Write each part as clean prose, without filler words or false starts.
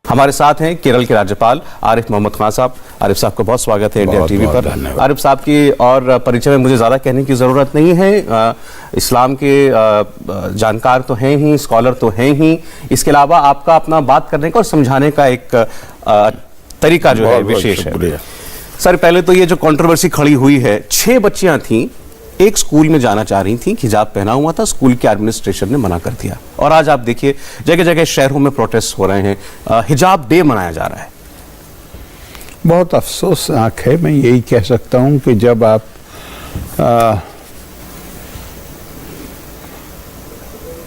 हमारे साथ हैं केरल के राज्यपाल आरिफ मोहम्मद खान साहब। आरिफ साहब का बहुत स्वागत है इंडिया टीवी पर। आरिफ साहब की और परिचय में मुझे ज़्यादा कहने की ज़रूरत नहीं है। इस्लाम के जानकार तो हैं ही, स्कॉलर तो हैं ही, इसके अलावा आपका अपना बात करने का और समझाने का एक तरीका जो है विशेष है। सर, पहले तो ये जो कंट्रोवर्सी खड़ी हुई है, 6 बच्चियां थीं, एक स्कूल में जाना चाह रही थी, हिजाब पहना हुआ था, स्कूल के एडमिनिस्ट्रेशन ने मना कर दिया और आज आप देखिए जगह जगह शहरों में प्रोटेस्ट हो रहे हैं, हिजाब डे मनाया जा रहा है। बहुत अफसोसनाक है। मैं यही कह सकता हूं कि जब आप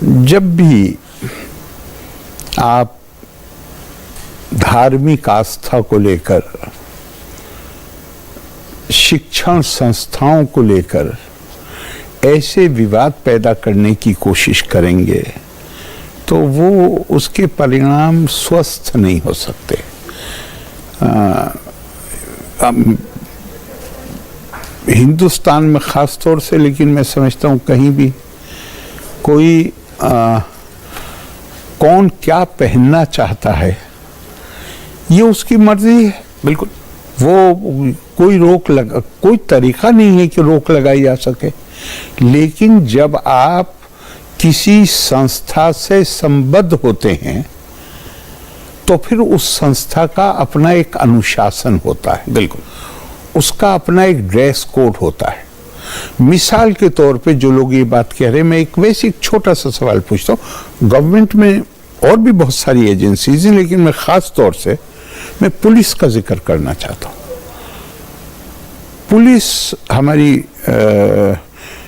जब भी आप धार्मिक आस्था को लेकर, शिक्षण संस्थाओं को लेकर ऐसे विवाद पैदा करने की कोशिश करेंगे तो वो उसके परिणाम स्वस्थ नहीं हो सकते। हिंदुस्तान में ख़ास तौर से, लेकिन मैं समझता हूँ कहीं भी कोई कौन क्या पहनना चाहता है ये उसकी मर्जी है। बिल्कुल, वो कोई तरीका नहीं है कि रोक लगाई जा सके। लेकिन जब आप किसी संस्था से संबद्ध होते हैं तो फिर उस संस्था का अपना एक अनुशासन होता है। बिल्कुल, उसका अपना एक ड्रेस कोड होता है। मिसाल के तौर पे जो लोग ये बात कह रहे हैं, मैं एक वैसे एक छोटा सा सवाल पूछता हूँ। गवर्नमेंट में और भी बहुत सारी एजेंसीज हैं, लेकिन मैं खास तौर से मैं पुलिस का जिक्र करना चाहता हूँ। पुलिस हमारी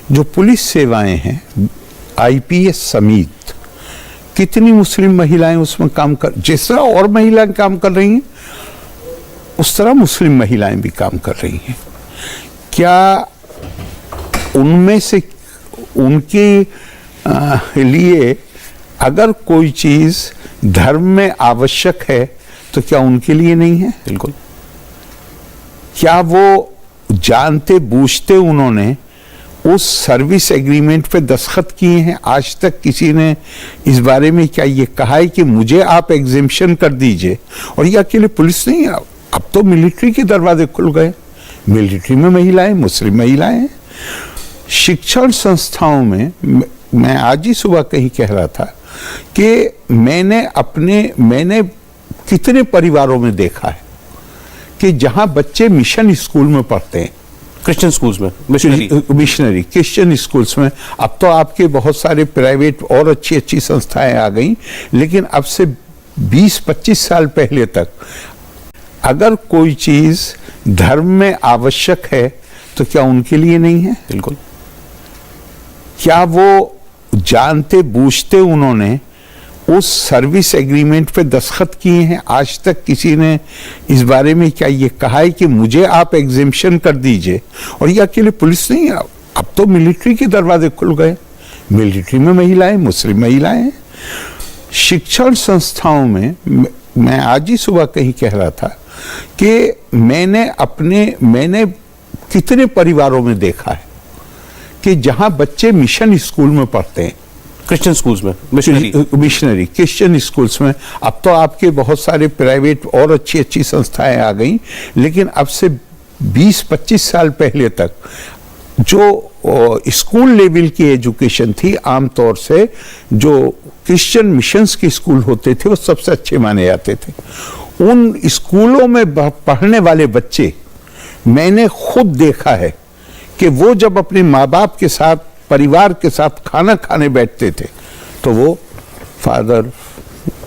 जो पुलिस सेवाएं हैं, आईपीएस समेत कितनी मुस्लिम महिलाएं उसमें काम कर, जिस तरह और महिलाएं काम कर रही हैं उस तरह मुस्लिम महिलाएं भी काम कर रही हैं। क्या उनमें से उनके लिए अगर कोई चीज धर्म में आवश्यक है तो क्या उनके लिए नहीं है? बिल्कुल। क्या वो जानते बूझते उन्होंने उस सर्विस एग्रीमेंट पे दस्तखत किए हैं? आज तक किसी ने इस बारे में क्या ये कहा है कि मुझे आप एग्जेम्पशन कर दीजिए? और ये अकेले पुलिस नहीं, अब तो मिलिट्री के दरवाजे खुल गए। मिलिट्री में महिलाएं, मुस्लिम महिलाएं हैं। शिक्षण संस्थाओं में मैं आज ही सुबह कहीं कह रहा था कि मैंने कितने परिवारों में देखा है कि जहां बच्चे मिशन स्कूल में पढ़ते हैं, क्रिश्चियन स्कूल्स में, मिशनरी क्रिश्चियन स्कूल्स में। अब तो आपके बहुत सारे प्राइवेट और अच्छी अच्छी संस्थाएं आ गई, लेकिन अब से 20-25 साल पहले तक अगर कोई चीज धर्म में आवश्यक है तो क्या उनके लिए नहीं है? बिल्कुल। क्या वो जानते बूझते उन्होंने उस सर्विस एग्रीमेंट पे दस्तखत किए हैं? आज तक किसी ने इस बारे में क्या ये कहा है कि मुझे आप एग्जेम्पशन कर दीजिए? और ये अकेले पुलिस नहीं, अब तो मिलिट्री के दरवाजे खुल गए। मिलिट्री में महिलाएं, मुस्लिम महिलाएं हैं। शिक्षण संस्थाओं में मैं आज ही सुबह कहीं कह रहा था कि मैंने कितने परिवारों में देखा है कि जहां बच्चे मिशन स्कूल में पढ़ते हैं, क्रिश्चियन स्कूल्स में, मिशनरी क्रिश्चियन स्कूल्स में। अब तो आपके बहुत सारे प्राइवेट और अच्छी अच्छी संस्थाएं आ गई, लेकिन अब से 20-25 साल पहले तक जो स्कूल लेवल की एजुकेशन थी, आमतौर से जो क्रिश्चियन मिशंस के स्कूल होते थे वो सबसे अच्छे माने जाते थे। उन स्कूलों में पढ़ने वाले बच्चे, मैंने खुद देखा है कि वो जब अपने माँ बाप के साथ, परिवार के साथ खाना खाने बैठते थे तो वो फादर,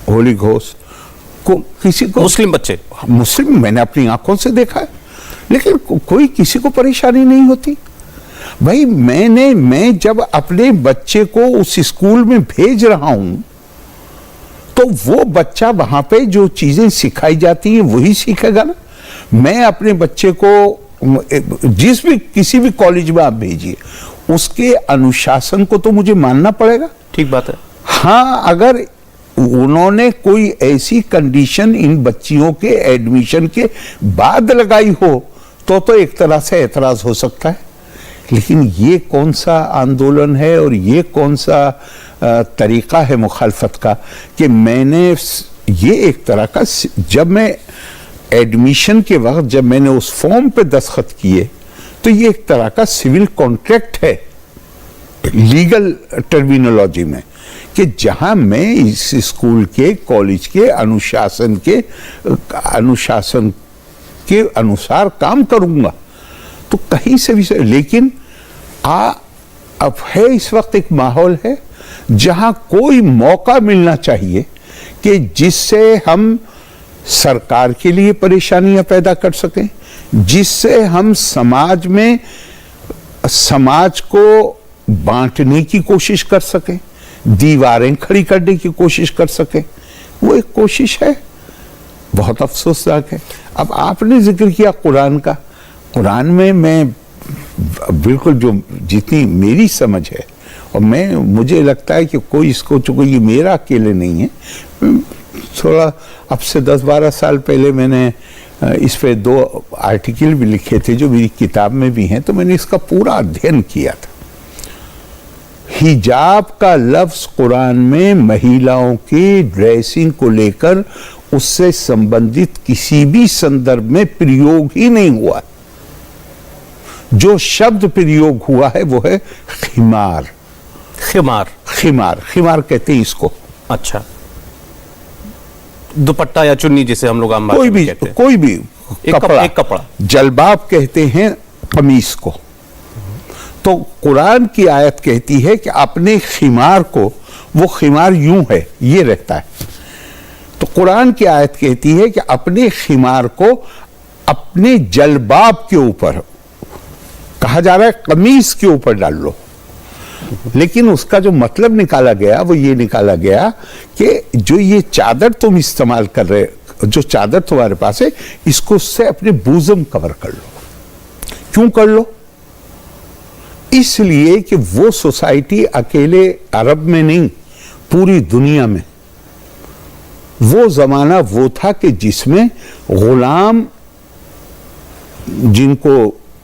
होली घोस्ट को किसी को, मुस्लिम मैंने अपनी आंखों से देखा है, लेकिन कोई किसी को परेशानी नहीं होती। भाई मैं जब अपने बच्चे को उस स्कूल में भेज रहा हूं तो वो बच्चा वहां पे जो चीजें सिखाई जाती हैं वही सीखेगा ना। मैं अपने बच्चे को किसी भी कॉलेज में आप भेजिए, उसके अनुशासन को तो मुझे मानना पड़ेगा। ठीक बात है। हाँ, अगर उन्होंने कोई ऐसी कंडीशन इन बच्चियों के एडमिशन के बाद लगाई हो तो एक तरह से एतराज हो सकता है, लेकिन ये कौन सा आंदोलन है और ये कौन सा तरीका है मुखालफत का कि मैंने ये एक तरह का, जब मैं एडमिशन के वक्त जब मैंने उस फॉर्म पे दस्तखत किए तो ये एक तरह का सिविल कॉन्ट्रैक्ट है लीगल टर्मिनोलॉजी में, कि जहां मैं इस स्कूल के कॉलेज के अनुशासन के अनुसार काम करूंगा। तो कहीं से भी लेकिन अब है इस वक्त एक माहौल है जहां कोई मौका मिलना चाहिए कि जिससे हम सरकार के लिए परेशानियां पैदा कर सकें, जिससे हम समाज को बांटने की कोशिश कर सकें, दीवारें खड़ी करने की कोशिश कर सकें। वो एक कोशिश है, बहुत अफसोसनाक है। अब आपने जिक्र किया कुरान का, कुरान में मैं बिल्कुल जो जितनी मेरी समझ है, और मुझे लगता है कि कोई इसको, चूंकि ये मेरा अकेले नहीं है, थोड़ा अब से 10-12 साल पहले मैंने इस पे 2 आर्टिकल भी लिखे थे जो मेरी किताब में भी हैं, तो मैंने इसका पूरा अध्ययन किया था। हिजाब का लफ्ज कुरान में महिलाओं की ड्रेसिंग को लेकर उससे संबंधित किसी भी संदर्भ में प्रयोग ही नहीं हुआ। जो शब्द प्रयोग हुआ है वो है खिमार। खिमार कहते हैं इसको। अच्छा, दुपट्टा या चुन्नी जिसे हम लोग आम भाषा में कहते हैं। कोई भी कपड़ा, एक कपड़ा। जलबाब कहते हैं कमीज को। तो कुरान की आयत कहती है कि अपने खिमार को, वो खिमार यूं है, ये रहता है, तो कुरान की आयत कहती है कि अपने खिमार को अपने जलबाब के ऊपर, कहा जा रहा है कमीज के ऊपर डाल लो, लेकिन उसका जो मतलब निकाला गया वो ये निकाला गया कि जो ये चादर तुम इस्तेमाल कर रहे, जो चादर तुम्हारे पास है, इसको उससे अपने बूज़म कवर कर लो। क्यों कर लो? इसलिए कि वो सोसाइटी अकेले अरब में नहीं, पूरी दुनिया में वो जमाना वो था कि जिसमें गुलाम,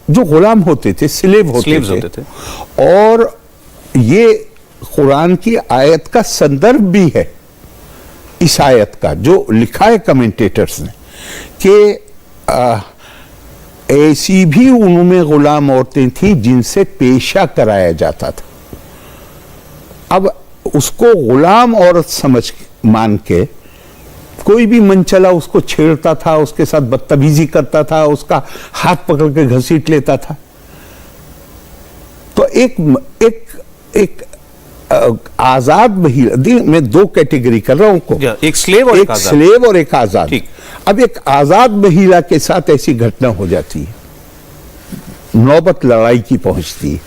जो गुलाम होते थे, स्लेव होते थे, और ये कुरान की आयत का संदर्भ भी है, इस आयत का जो लिखा है कमेंटेटर्स ने, कि ऐसी भी उनमें गुलाम औरतें थी जिनसे पेशा कराया जाता था। अब उसको गुलाम औरत मान के कोई भी मनचला उसको छेड़ता था, उसके साथ बदतमीजी करता था, उसका हाथ पकड़ के घसीट लेता था। तो एक आजाद महिला, मैं 2 कैटेगरी कर रहा हूं, एक स्लेव और एक आजाद। अब एक आजाद महिला के साथ ऐसी घटना हो जाती है, नौबत लड़ाई की पहुंचती है,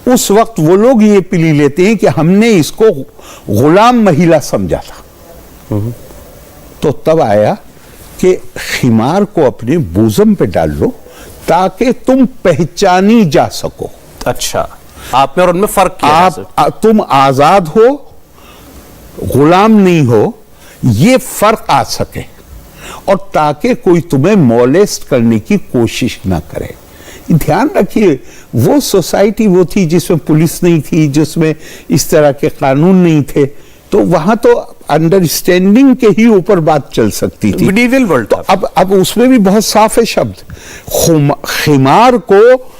उस वक्त वो लोग ये पिली लेते हैं कि हमने इसको गुलाम महिला समझा था। तो तब आया कि खिमार को अपने बूज़म पे डाल लो ताकि तुम पहचानी जा सको। अच्छा, आप में और उनमें फर्क क्या है? तुम आजाद हो, गुलाम नहीं हो, ये फर्क आ सके, और ताकि कोई तुम्हें मोलेस्ट करने की कोशिश ना करे। ध्यान रखिए, वो सोसाइटी वो थी जिसमें पुलिस नहीं थी, जिसमें इस तरह के कानून नहीं थे, तो वहां तो अंडरस्टैंडिंग के ही ऊपर बात चल सकती थी। Medieval world. तो अब उसमें भी बहुत साफ है शब्द, खिमार को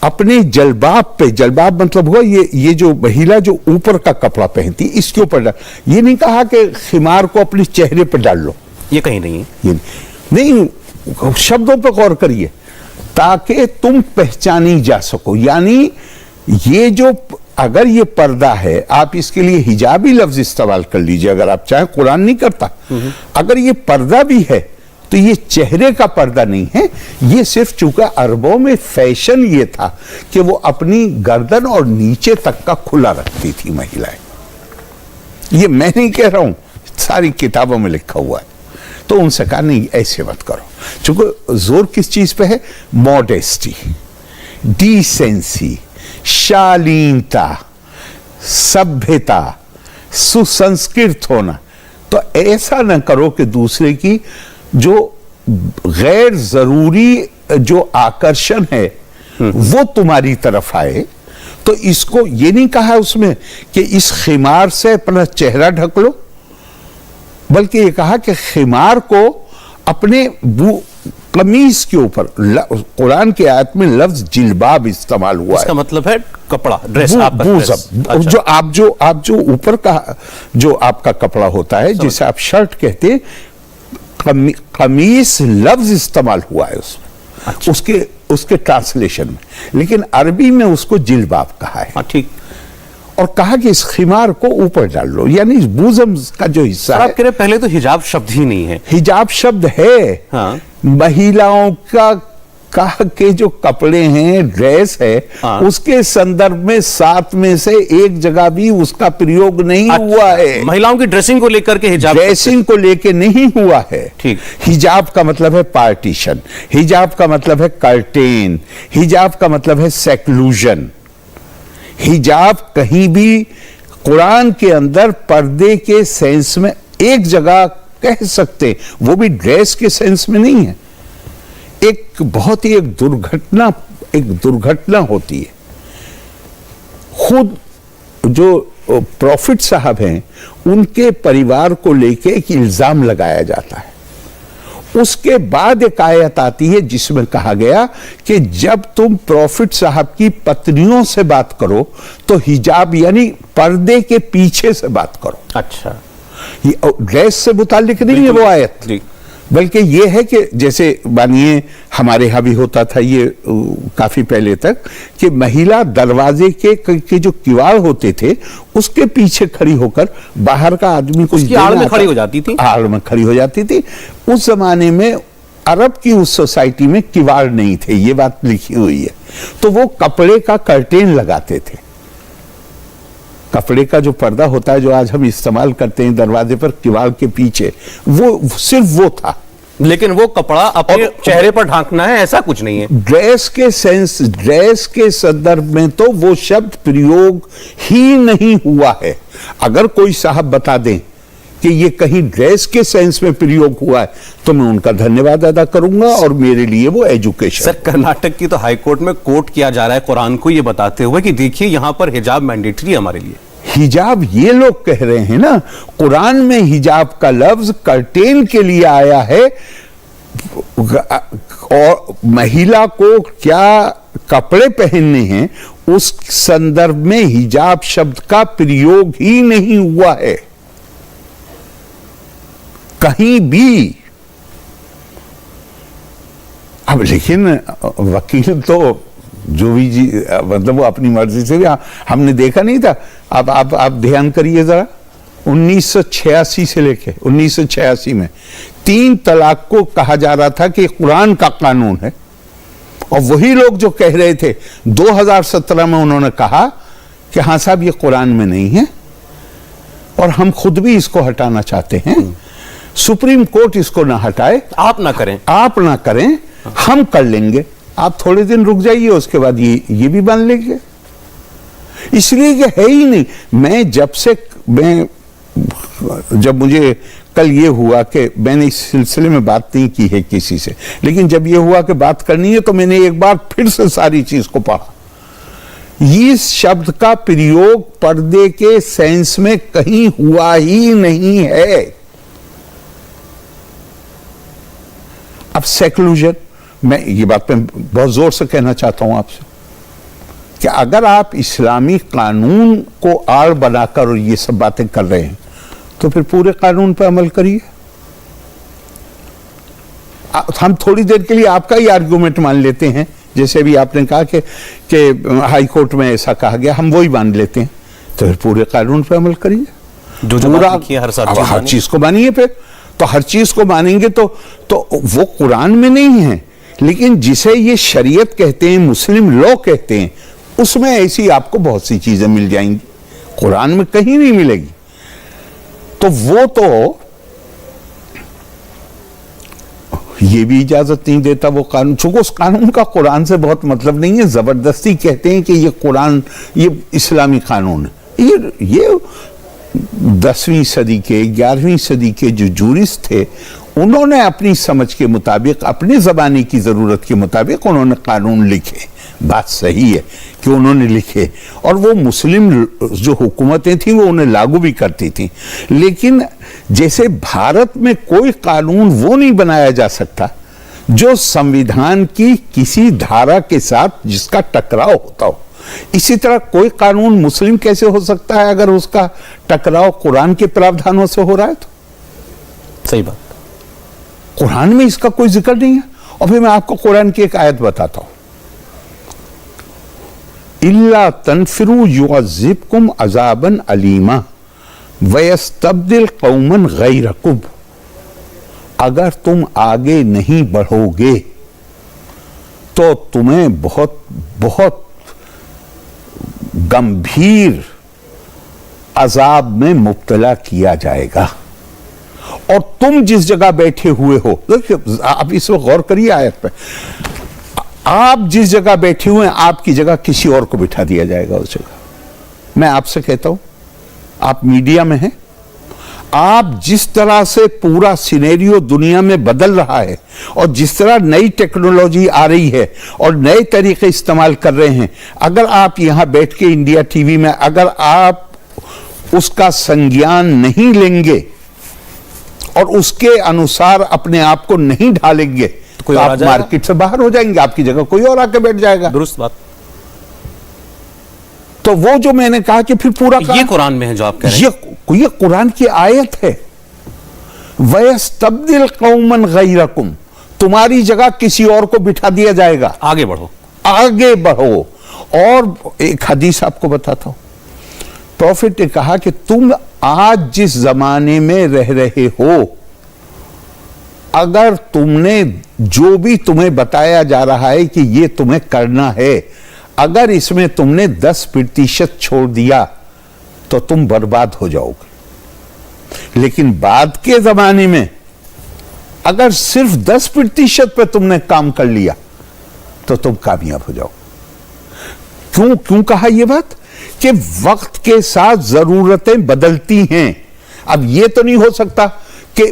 अपने जलबाब पे, जलबाब मतलब हुआ ये जो महिला जो ऊपर का कपड़ा पहनती, इसके ऊपर डाल। ये नहीं कहा कि खिमार को अपने चेहरे पर डाल लो, ये कहीं नहीं है, ये नहीं, शब्दों पर गौर करिए, ताकि तुम पहचानी जा सको। यानी ये जो, अगर ये पर्दा है, आप इसके लिए हिजाबी लफ्ज इस्तेमाल कर लीजिए अगर आप चाहें, कुरान नहीं करता। अगर ये पर्दा भी है तो ये चेहरे का पर्दा नहीं है, ये सिर्फ चूंकि अरबों में फैशन ये था कि वो अपनी गर्दन और नीचे तक का खुला रखती थी महिलाएं। ये मैं नहीं कह रहा हूं, सारी किताबों में लिखा हुआ है। तो उनसे कहा नहीं, ऐसे मत करो। चूंकि जोर किस चीज पे है? मॉडेस्टी, डिसेंसी, शालीनता, सभ्यता, सुसंस्कृत होना। तो ऐसा न करो कि दूसरे की जो गैर जरूरी जो आकर्षण है वो तुम्हारी तरफ आए, तो इसको ये नहीं कहा उसमें कि इस खिमार से अपना चेहरा ढक लो, बल्कि ये कहा कि खिमार को अपने कमीज के ऊपर, कुरान की आयत में लफ्ज जिल्बाब इस्तेमाल हुआ है। इसका मतलब है कपड़ा, ड्रेस, आपका ड्रेस। अच्छा। जो आप जो ऊपर का जो आपका कपड़ा होता है, जिसे आप शर्ट कहते हैं, कमीज लफ्ज इस्तेमाल हुआ है उसमें। अच्छा। उसके ट्रांसलेशन में, लेकिन अरबी में उसको जिल्बाब कहा है। ठीक। और कहा कि इस खिमार को ऊपर डाल लो, यानी इस बूज़म का जो हिस्सा है। आप कह रहे पहले तो हिजाब शब्द ही नहीं है। हिजाब शब्द है। हाँ। महिलाओं का के जो कपड़े हैं, ड्रेस है, हाँ। उसके संदर्भ में 7 में से एक जगह भी उसका प्रयोग नहीं हुआ है। महिलाओं की ड्रेसिंग को लेकर के हिजाब, ड्रेसिंग को लेकर नहीं हुआ है। ठीक। हिजाब का मतलब है पार्टीशन, हिजाब का मतलब है कर्टेन, हिजाब का मतलब है सेक्लूजन। हिजाब कहीं भी कुरान के अंदर पर्दे के सेंस में एक जगह कह सकते, वो भी ड्रेस के सेंस में नहीं है। एक बहुत ही एक दुर्घटना होती है। खुद जो प्रॉफिट साहब हैं, उनके परिवार को लेके एक इल्जाम लगाया जाता है। उसके बाद एक आयत आती है जिसमें कहा गया कि जब तुम प्रॉफिट साहब की पत्नियों से बात करो तो हिजाब यानी पर्दे के पीछे से बात करो। अच्छा। ये ड्रेस से मुताल्लिक नहीं है वो आयत, बल्कि ये है कि जैसे मानिए हमारे यहाँ भी होता था ये काफी पहले तक कि महिला दरवाजे के जो किवाड़ होते थे उसके पीछे खड़ी होकर बाहर का आदमी को आड़ में खड़ी हो जाती थी। आड़ में खड़ी हो जाती थी। उस जमाने में अरब की उस सोसाइटी में किवाड़ नहीं थे, ये बात लिखी हुई है। तो वो कपड़े का कर्टेन लगाते थे। कपड़े का जो पर्दा होता है जो आज हम इस्तेमाल करते हैं दरवाजे पर किवाड़ के पीछे, वो सिर्फ वो था। लेकिन वो कपड़ा अपने चेहरे पर ढांकना है, ऐसा कुछ नहीं है। ड्रेस के संदर्भ में तो वो शब्द प्रयोग ही नहीं हुआ है। अगर कोई साहब बता दें कि ये कहीं ड्रेस के सेंस में प्रयोग हुआ है तो मैं उनका धन्यवाद अदा करूंगा, और मेरे लिए वो एजुकेशन। सर, कर्नाटक की तो हाईकोर्ट में कोर्ट किया जा रहा है कुरान को ये बताते हुए कि देखिए यहां पर हिजाब मैंडेटरी है हमारे लिए। हिजाब ये लोग कह रहे हैं ना, कुरान में हिजाब का लफ्ज कर्टेन के लिए आया है, और महिला को क्या कपड़े पहनने हैं उस संदर्भ में हिजाब शब्द का प्रयोग ही नहीं हुआ है कहीं भी। अब लेकिन वकील तो जो भी जी मतलब वो अपनी मर्जी से भी, हमने देखा नहीं था। अब आप ध्यान करिए जरा, 1986 से लेके 1986 में 3 तलाक को कहा जा रहा था कि कुरान का कानून है, और वही लोग जो कह रहे थे 2017 में उन्होंने कहा कि हाँ साहब ये कुरान में नहीं है और हम खुद भी इसको हटाना चाहते हैं। सुप्रीम कोर्ट इसको ना हटाए, आप ना करें, हम कर लेंगे, आप थोड़े दिन रुक जाइए, उसके बाद ये भी मान लेंगे। इसलिए कि है ही नहीं। जब मुझे कल ये हुआ कि मैंने इस सिलसिले में बात नहीं की है किसी से, लेकिन जब ये हुआ कि बात करनी है तो मैंने एक बार फिर से सारी चीज को पढ़ा। इस शब्द का प्रयोग पर्दे के सेंस में कहीं हुआ ही नहीं है। अब सेक्लूजन, मैं ये बात मैं बहुत जोर से कहना चाहता हूं आपसे कि अगर आप इस्लामी कानून को आड़ बनाकर और ये सब बातें कर रहे हैं तो फिर पूरे कानून पर अमल करिए। हम थोड़ी देर के लिए आपका ही आर्गुमेंट मान लेते हैं, जैसे भी आपने कहा कि हाई कोर्ट में ऐसा कहा गया, हम वही मान लेते हैं, तो फिर पूरे कानून पर अमल करिए। जो हर चीज को मानिए। फिर तो हर चीज को मानेंगे तो वो कुरान में नहीं है, लेकिन जिसे ये शरीयत कहते हैं, मुस्लिम लॉ कहते हैं, उसमें ऐसी आपको बहुत सी चीजें मिल जाएंगी, कुरान में कहीं नहीं मिलेगी। तो वो तो ये भी इजाजत नहीं देता वो कानून, चूंकि उस कानून का कुरान से बहुत मतलब नहीं है। जबरदस्ती कहते हैं कि ये कुरान, ये इस्लामी कानून है। ये 10वीं सदी के 11वीं सदी के जो जूरिस्ट थे, उन्होंने अपनी समझ के मुताबिक, अपने जमाने की जरूरत के मुताबिक उन्होंने कानून लिखे। बात सही है कि उन्होंने लिखे, और वो मुस्लिम जो हुकूमतें थी वो उन्हें लागू भी करती थी। लेकिन जैसे भारत में कोई कानून वो नहीं बनाया जा सकता जो संविधान की किसी धारा के साथ जिसका टकराव होता हो, इसी तरह कोई कानून मुस्लिम कैसे हो सकता है अगर उसका टकराव कुरान के प्रावधानों से हो रहा है? तो सही बात। कुरान में इसका कोई जिक्र नहीं है। और फिर मैं आपको कुरान की एक आयत बताता हूं, इल्ला तनफिरू युअज़िबकुम अज़ाबन अलीमा वयस्तब्दिल कौमन गैरकुम, अगर तुम आगे नहीं बढ़ोगे तो तुम्हें बहुत बहुत गंभीर अजाब में मुब्तला किया जाएगा। और तुम जिस जगह बैठे हुए हो, देखिए आप इस वक्त गौर करिए आयत पे, आप जिस जगह बैठे हुए हैं आपकी जगह किसी और को बिठा दिया जाएगा उस जगह। मैं आपसे कहता हूं, आप मीडिया में हैं, आप जिस तरह से पूरा सिनेरियो दुनिया में बदल रहा है और जिस तरह नई टेक्नोलॉजी आ रही है और नए तरीके इस्तेमाल कर रहे हैं, अगर आप यहां बैठ के इंडिया टीवी में अगर आप उसका संज्ञान नहीं लेंगे और उसके अनुसार अपने आप को नहीं ढालेंगे तो आप मार्केट से बाहर हो जाएंगे, आपकी जगह कोई और आके बैठ जाएगा। दुरुस्त बात। तो वो जो मैंने कहा कि फिर पूरा ये कुरान में है जो आप कह रहे हैं, ये कुरान की आयत है, वयस्तब्दिल कौमन गैरकुम, तुम्हारी जगह किसी और को बिठा दिया जाएगा, आगे बढ़ो, आगे बढ़ो। और एक हदीस आपको बताता हूं, प्रॉफिट ने कहा कि तुम आज जिस जमाने में रह रहे हो, अगर तुमने जो भी तुम्हें बताया जा रहा है कि ये तुम्हें करना है, अगर इसमें तुमने 10% छोड़ दिया तो तुम बर्बाद हो जाओगे। लेकिन बाद के जमाने में अगर सिर्फ 10% पे तुमने काम कर लिया तो तुम कामयाब हो जाओगे। क्यों कहा यह बात? कि वक्त के साथ जरूरतें बदलती हैं। अब यह तो नहीं हो सकता कि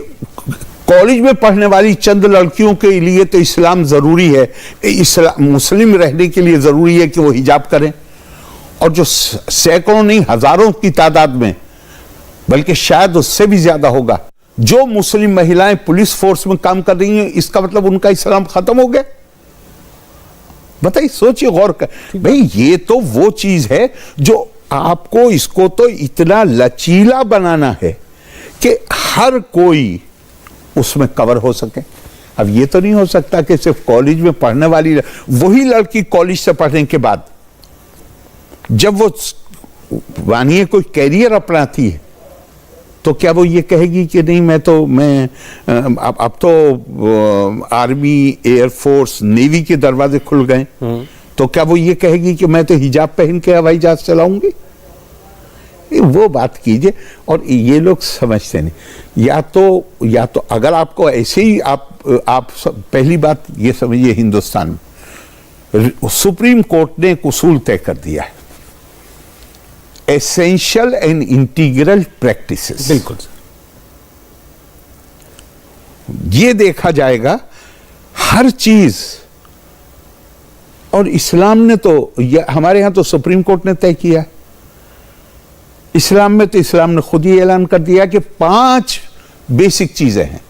कॉलेज में पढ़ने वाली चंद लड़कियों के लिए तो इस्लाम जरूरी है, इस्लाम मुस्लिम रहने के लिए जरूरी है कि वो हिजाब करें, और जो सैकड़ों नहीं हजारों की तादाद में, बल्कि शायद उससे भी ज्यादा होगा, जो मुस्लिम महिलाएं पुलिस फोर्स में काम कर रही हैं, इसका मतलब उनका इस्लाम खत्म हो गया? बताइए, सोचिए, गौर कर भाई। ये तो वो चीज है जो आपको इसको तो इतना लचीला बनाना है कि हर कोई उसमें कवर हो सके। अब ये तो नहीं हो सकता कि सिर्फ कॉलेज में पढ़ने वाली वही लड़की कॉलेज से पढ़ने के बाद जब वो मानिए कोई कैरियर अपनाती है तो क्या वो ये कहेगी कि नहीं मैं अब तो आर्मी, एयरफोर्स, नेवी के दरवाजे खुल गए, तो क्या वो ये कहेगी कि मैं तो हिजाब पहन के हवाई जहाज चलाऊंगी? वो बात कीजिए। और ये लोग समझते नहीं। या तो अगर आपको ऐसे ही आप पहली बात ये समझिए, हिंदुस्तान में सुप्रीम कोर्ट ने एक उसूल तय कर दिया है, एसेंशियल एंड इंटीग्रल प्रैक्टिसेस। बिल्कुल, ये देखा जाएगा हर चीज। और इस्लाम ने तो हमारे यहां तो सुप्रीम कोर्ट ने तय किया है। इस्लाम में तो इस्लाम ने खुद ही ऐलान कर दिया कि 5 बेसिक चीजें हैं,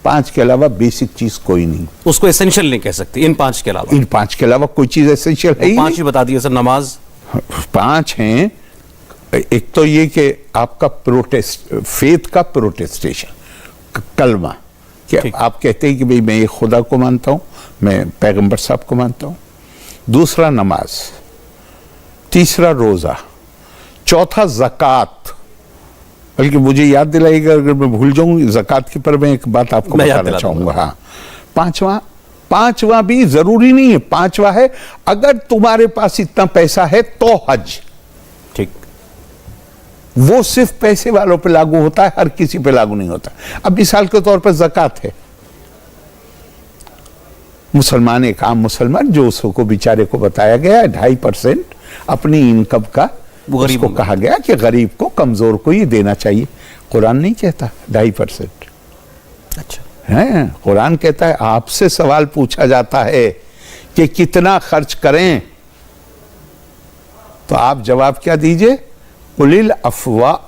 5 के अलावा बेसिक चीज कोई नहीं। उसको एसेंशियल नहीं कह सकते इन 5 के अलावा। इन 5 के अलावा कोई चीज एसेंशियल है ही नहीं। 5 ही बता दिए सर। नमाज 5 हैं। एक तो ये कि आपका फेथ का प्रोटेस्टेशन, कलमा, कि आप कहते हैं कि भाई मैं ये खुदा को मानता हूं, मैं पैगंबर साहब को मानता हूं। दूसरा नमाज, तीसरा रोजा, चौथा ज़कात। बल्कि मुझे याद दिलाइएगा अगर मैं भूल जाऊं ज़कात की, पर मैं एक बात आपको बताना चाहूंगा। हाँ, पांचवा भी जरूरी नहीं है, पांचवा है अगर तुम्हारे पास इतना पैसा है तो हज। ठीक, वो सिर्फ पैसे वालों पे लागू होता है, हर किसी पे लागू नहीं होता। अब मिसाल के तौर पर ज़कात है, मुसलमान, एक आम मुसलमान जो उसको बेचारे को बताया गया 2.5% अपनी इनकम का, उसको कहा गया कि गरीब को, कमजोर को ये देना चाहिए। कुरान नहीं कहता 2.5%। अच्छा है, कुरान कहता है आपसे सवाल पूछा जाता है कि कितना खर्च करें तो आप जवाब क्या दीजिए? कुलिल अफवा,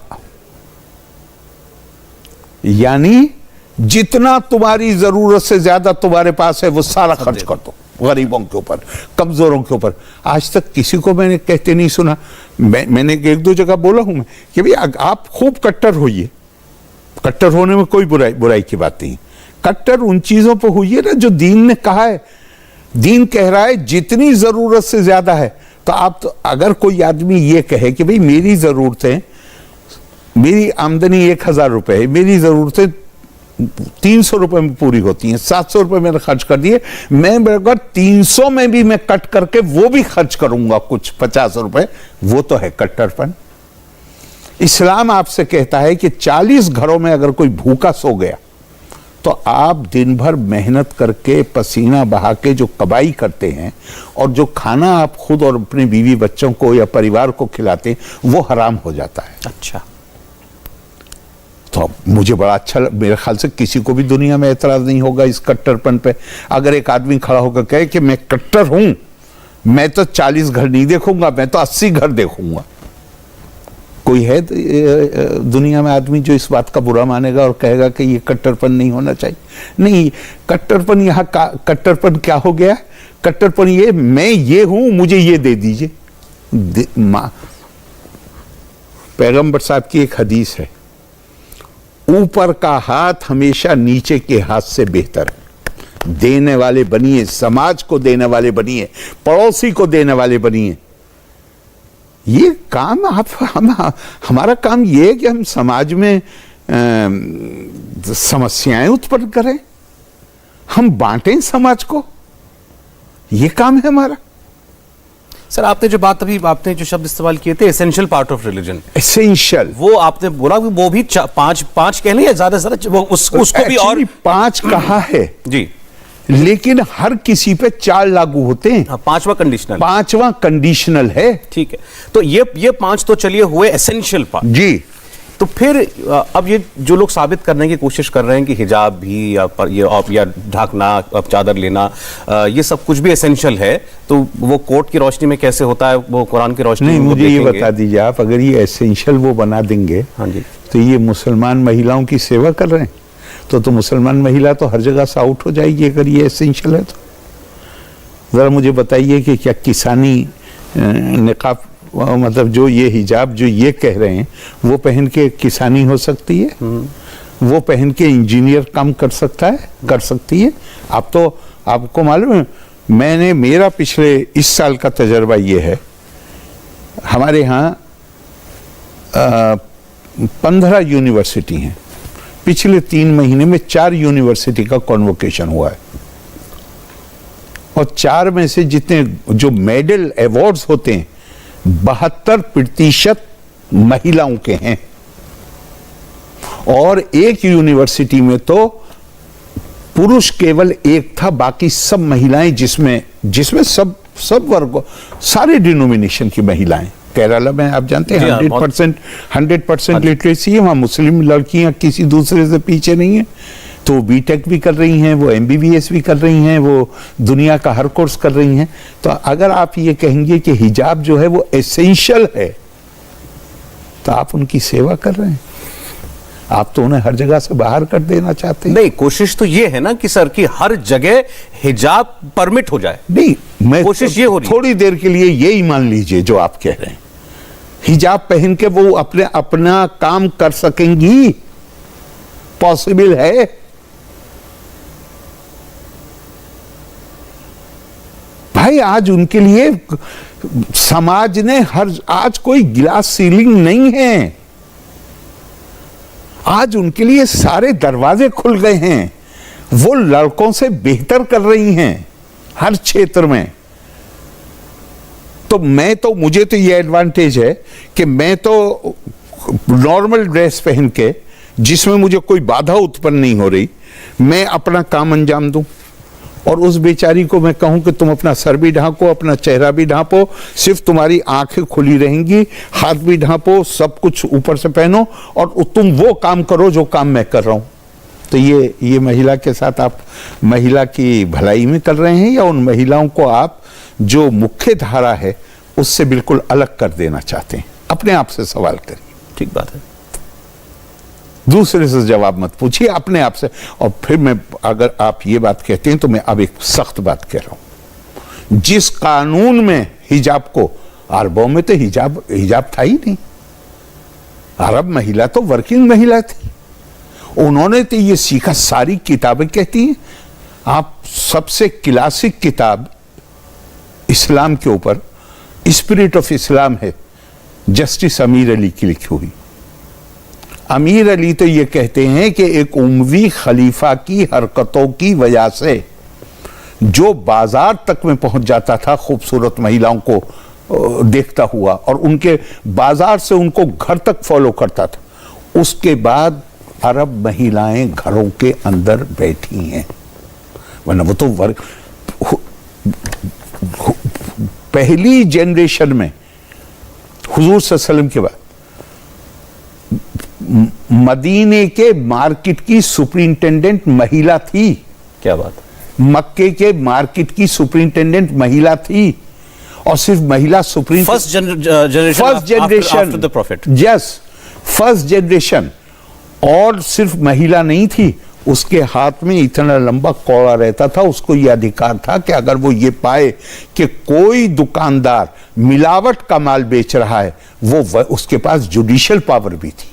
यानी जितना तुम्हारी जरूरत से ज्यादा तुम्हारे पास है वो सारा खर्च कर दो गरीबों के ऊपर, कमजोरों के ऊपर। आज तक किसी को मैंने कहते नहीं सुना। मैंने एक दो जगह बोला हूं मैं कि भाई आप खूब कट्टर होइए, कट्टर होने में कोई बुराई की बात नहीं। कट्टर उन चीजों पर होइए ना जो दीन ने कहा है। दीन कह रहा है जितनी जरूरत से ज्यादा है। तो आप तो अगर कोई आदमी ये कहे कि भाई मेरी जरूरतें, मेरी आमदनी 1000 रुपए है, मेरी जरूरतें 300 रुपए में पूरी होती हैं, 700 रुपए मैंने खर्च कर दिए, मैं अगर 300 में भी मैं कट करके वो भी खर्च करूंगा कुछ 50 रुपए, वो तो है कट्टरपन। इस्लाम आपसे कहता है कि 40 घरों में अगर कोई भूखा सो गया तो आप दिन भर मेहनत करके पसीना बहा के जो कमाई करते हैं और जो खाना आप खुद और अपने बीवी बच्चों को या परिवार को खिलाते हैं वो हराम हो जाता है। अच्छा, तो मुझे बड़ा अच्छा, मेरे ख्याल से किसी को भी दुनिया में एतराज नहीं होगा इस कट्टरपन पे। अगर एक आदमी खड़ा होकर कहे कि मैं कट्टर हूं, मैं तो 40 घर नहीं देखूंगा, मैं तो 80 घर देखूंगा। कोई है दुनिया में आदमी जो इस बात का बुरा मानेगा और कहेगा कि ये कट्टरपन नहीं होना चाहिए? नहीं, कट्टरपन यहाँ कट्टरपन क्या हो गया? कट्टरपन ये मैं ये हूं, मुझे ये दे दीजिए। पैगंबर साहब की एक हदीस है, ऊपर का हाथ हमेशा नीचे के हाथ से बेहतर है। देने वाले बनिए, समाज को देने वाले बनिए, पड़ोसी को देने वाले बनिए। ये काम हमारा काम ये है कि हम समाज में समस्याएं उत्पन्न करें, हम बांटें समाज को, ये काम है हमारा। सर आपने जो बात अभी आपने जो शब्द इस्तेमाल किए थे essential part of religion, essential, वो आपने बोला कि वो भी पांच कह लें या ज्यादा से ज्यादा उसको भी और 5 कहा है जी, लेकिन हर किसी पे 4 लागू होते हैं। हाँ, 5वां कंडीशनल, 5वां कंडीशनल है। ठीक है, तो ये 5 तो चलिए हुए एसेंशियल पार्ट जी। तो फिर अब ये जो लोग साबित करने की कोशिश कर रहे हैं कि हिजाब भी या ढाकना, अब चादर लेना, ये सब कुछ भी एसेंशियल है, तो वो कोर्ट की रोशनी में कैसे होता है, वो कुरान की रोशनी में? नहीं, मुझे ये बता दीजिए आप, अगर ये एसेंशियल वो बना देंगे, हाँ जी, तो ये मुसलमान महिलाओं की सेवा कर रहे हैं, तो मुसलमान महिला तो हर जगह से आउट हो जाएगी अगर ये एसेंशियल है। तो जरा मुझे बताइए कि क्या किसानी निकाब, मतलब जो ये हिजाब जो ये कह रहे हैं, वो पहन के किसानी हो सकती है? वो पहन के इंजीनियर काम कर सकता है, कर सकती है? आप तो, आपको मालूम है, मेरा पिछले इस साल का तजर्बा ये है, हमारे यहाँ 15 यूनिवर्सिटी हैं, पिछले 3 महीने में 4 यूनिवर्सिटी का कॉन्वोकेशन हुआ है, और 4 में से जितने जो मेडल अवार्ड्स होते हैं 72% महिलाओं के हैं, और एक यूनिवर्सिटी में तो पुरुष केवल एक था, बाकी सब महिलाएं, जिसमें सब वर्ग, सारे डिनोमिनेशन की महिलाएं। केरला में आप जानते हैं 100% लिटरेसी है, वहां मुस्लिम लड़कियां किसी दूसरे से पीछे नहीं है, तो बीटेक भी कर रही हैं, वो एमबीबीएस भी कर रही हैं, वो दुनिया का हर कोर्स कर रही हैं। तो अगर आप ये कहेंगे कि हिजाब जो है वो एसेंशियल है, तो आप उनकी सेवा कर रहे हैं, आप तो उन्हें हर जगह से बाहर कर देना चाहते हैं। नहीं, कोशिश तो ये है ना कि सर की हर जगह हिजाब परमिट हो जाए। नहीं, मैं कोशिश ये हो रही है, थोड़ी देर के लिए यही मान लीजिए जो आप कह रहे हैं, हिजाब पहन के वो अपना काम कर सकेंगी, पॉसिबल है। भाई आज उनके लिए समाज ने आज कोई गिलास सीलिंग नहीं है, आज उनके लिए सारे दरवाजे खुल गए हैं, वो लड़कों से बेहतर कर रही हैं हर क्षेत्र में। तो मुझे तो ये एडवांटेज है कि मैं तो नॉर्मल ड्रेस पहन के, जिसमें मुझे कोई बाधा उत्पन्न नहीं हो रही, मैं अपना काम अंजाम दूं, और उस बेचारी को मैं कहूं कि तुम अपना सर भी ढांको, अपना चेहरा भी ढांपो, सिर्फ तुम्हारी आंखें खुली रहेंगी, हाथ भी ढांपो, सब कुछ ऊपर से पहनो, और तुम वो काम करो जो काम मैं कर रहा हूं। तो ये महिला के साथ आप महिला की भलाई में कर रहे हैं, या उन महिलाओं को आप जो मुख्य धारा है उससे बिल्कुल अलग कर देना चाहते हैं। अपने आप से सवाल करिए। ठीक बात है। दूसरे से जवाब मत पूछिए, अपने आप से। और फिर मैं, अगर आप ये बात कहते हैं तो मैं अब एक सख्त बात कह रहा हूं। जिस कानून में हिजाब को, अरबों में तो हिजाब था ही नहीं। अरब महिला तो वर्किंग महिला थी, उन्होंने तो ये सीखा। सारी किताबें कहती हैं, आप सबसे क्लासिक किताब इस्लाम के ऊपर स्पिरिट ऑफ इस्लाम है, जस्टिस अमीर अली की लिखी हुई। अमीर अली तो ये कहते हैं कि एक उमवी खलीफा की हरकतों की वजह से जो बाजार तक में पहुंच जाता था खूबसूरत महिलाओं को देखता हुआ, और उनके बाजार से उनको घर तक फॉलो करता था, उसके बाद अरब महिलाएं घरों के अंदर बैठी हैं। वरना वो तो पहली जनरेशन में हुजूर सल्लल्लाहु अलैहि वसल्लम के बाद मदीने के मार्केट की सुपरिंटेंडेंट महिला थी। क्या बात। मक्के के मार्केट की सुपरिंटेंडेंट महिला थी, और सिर्फ महिला first generation after the profit. Yes, first generation. और सिर्फ महिला नहीं थी, उसके हाथ में इतना लंबा कौड़ा रहता था, उसको यह अधिकार था कि अगर वो ये पाए कि कोई दुकानदार मिलावट का माल बेच रहा है, वो उसके पास जुडिशियल पावर भी थी,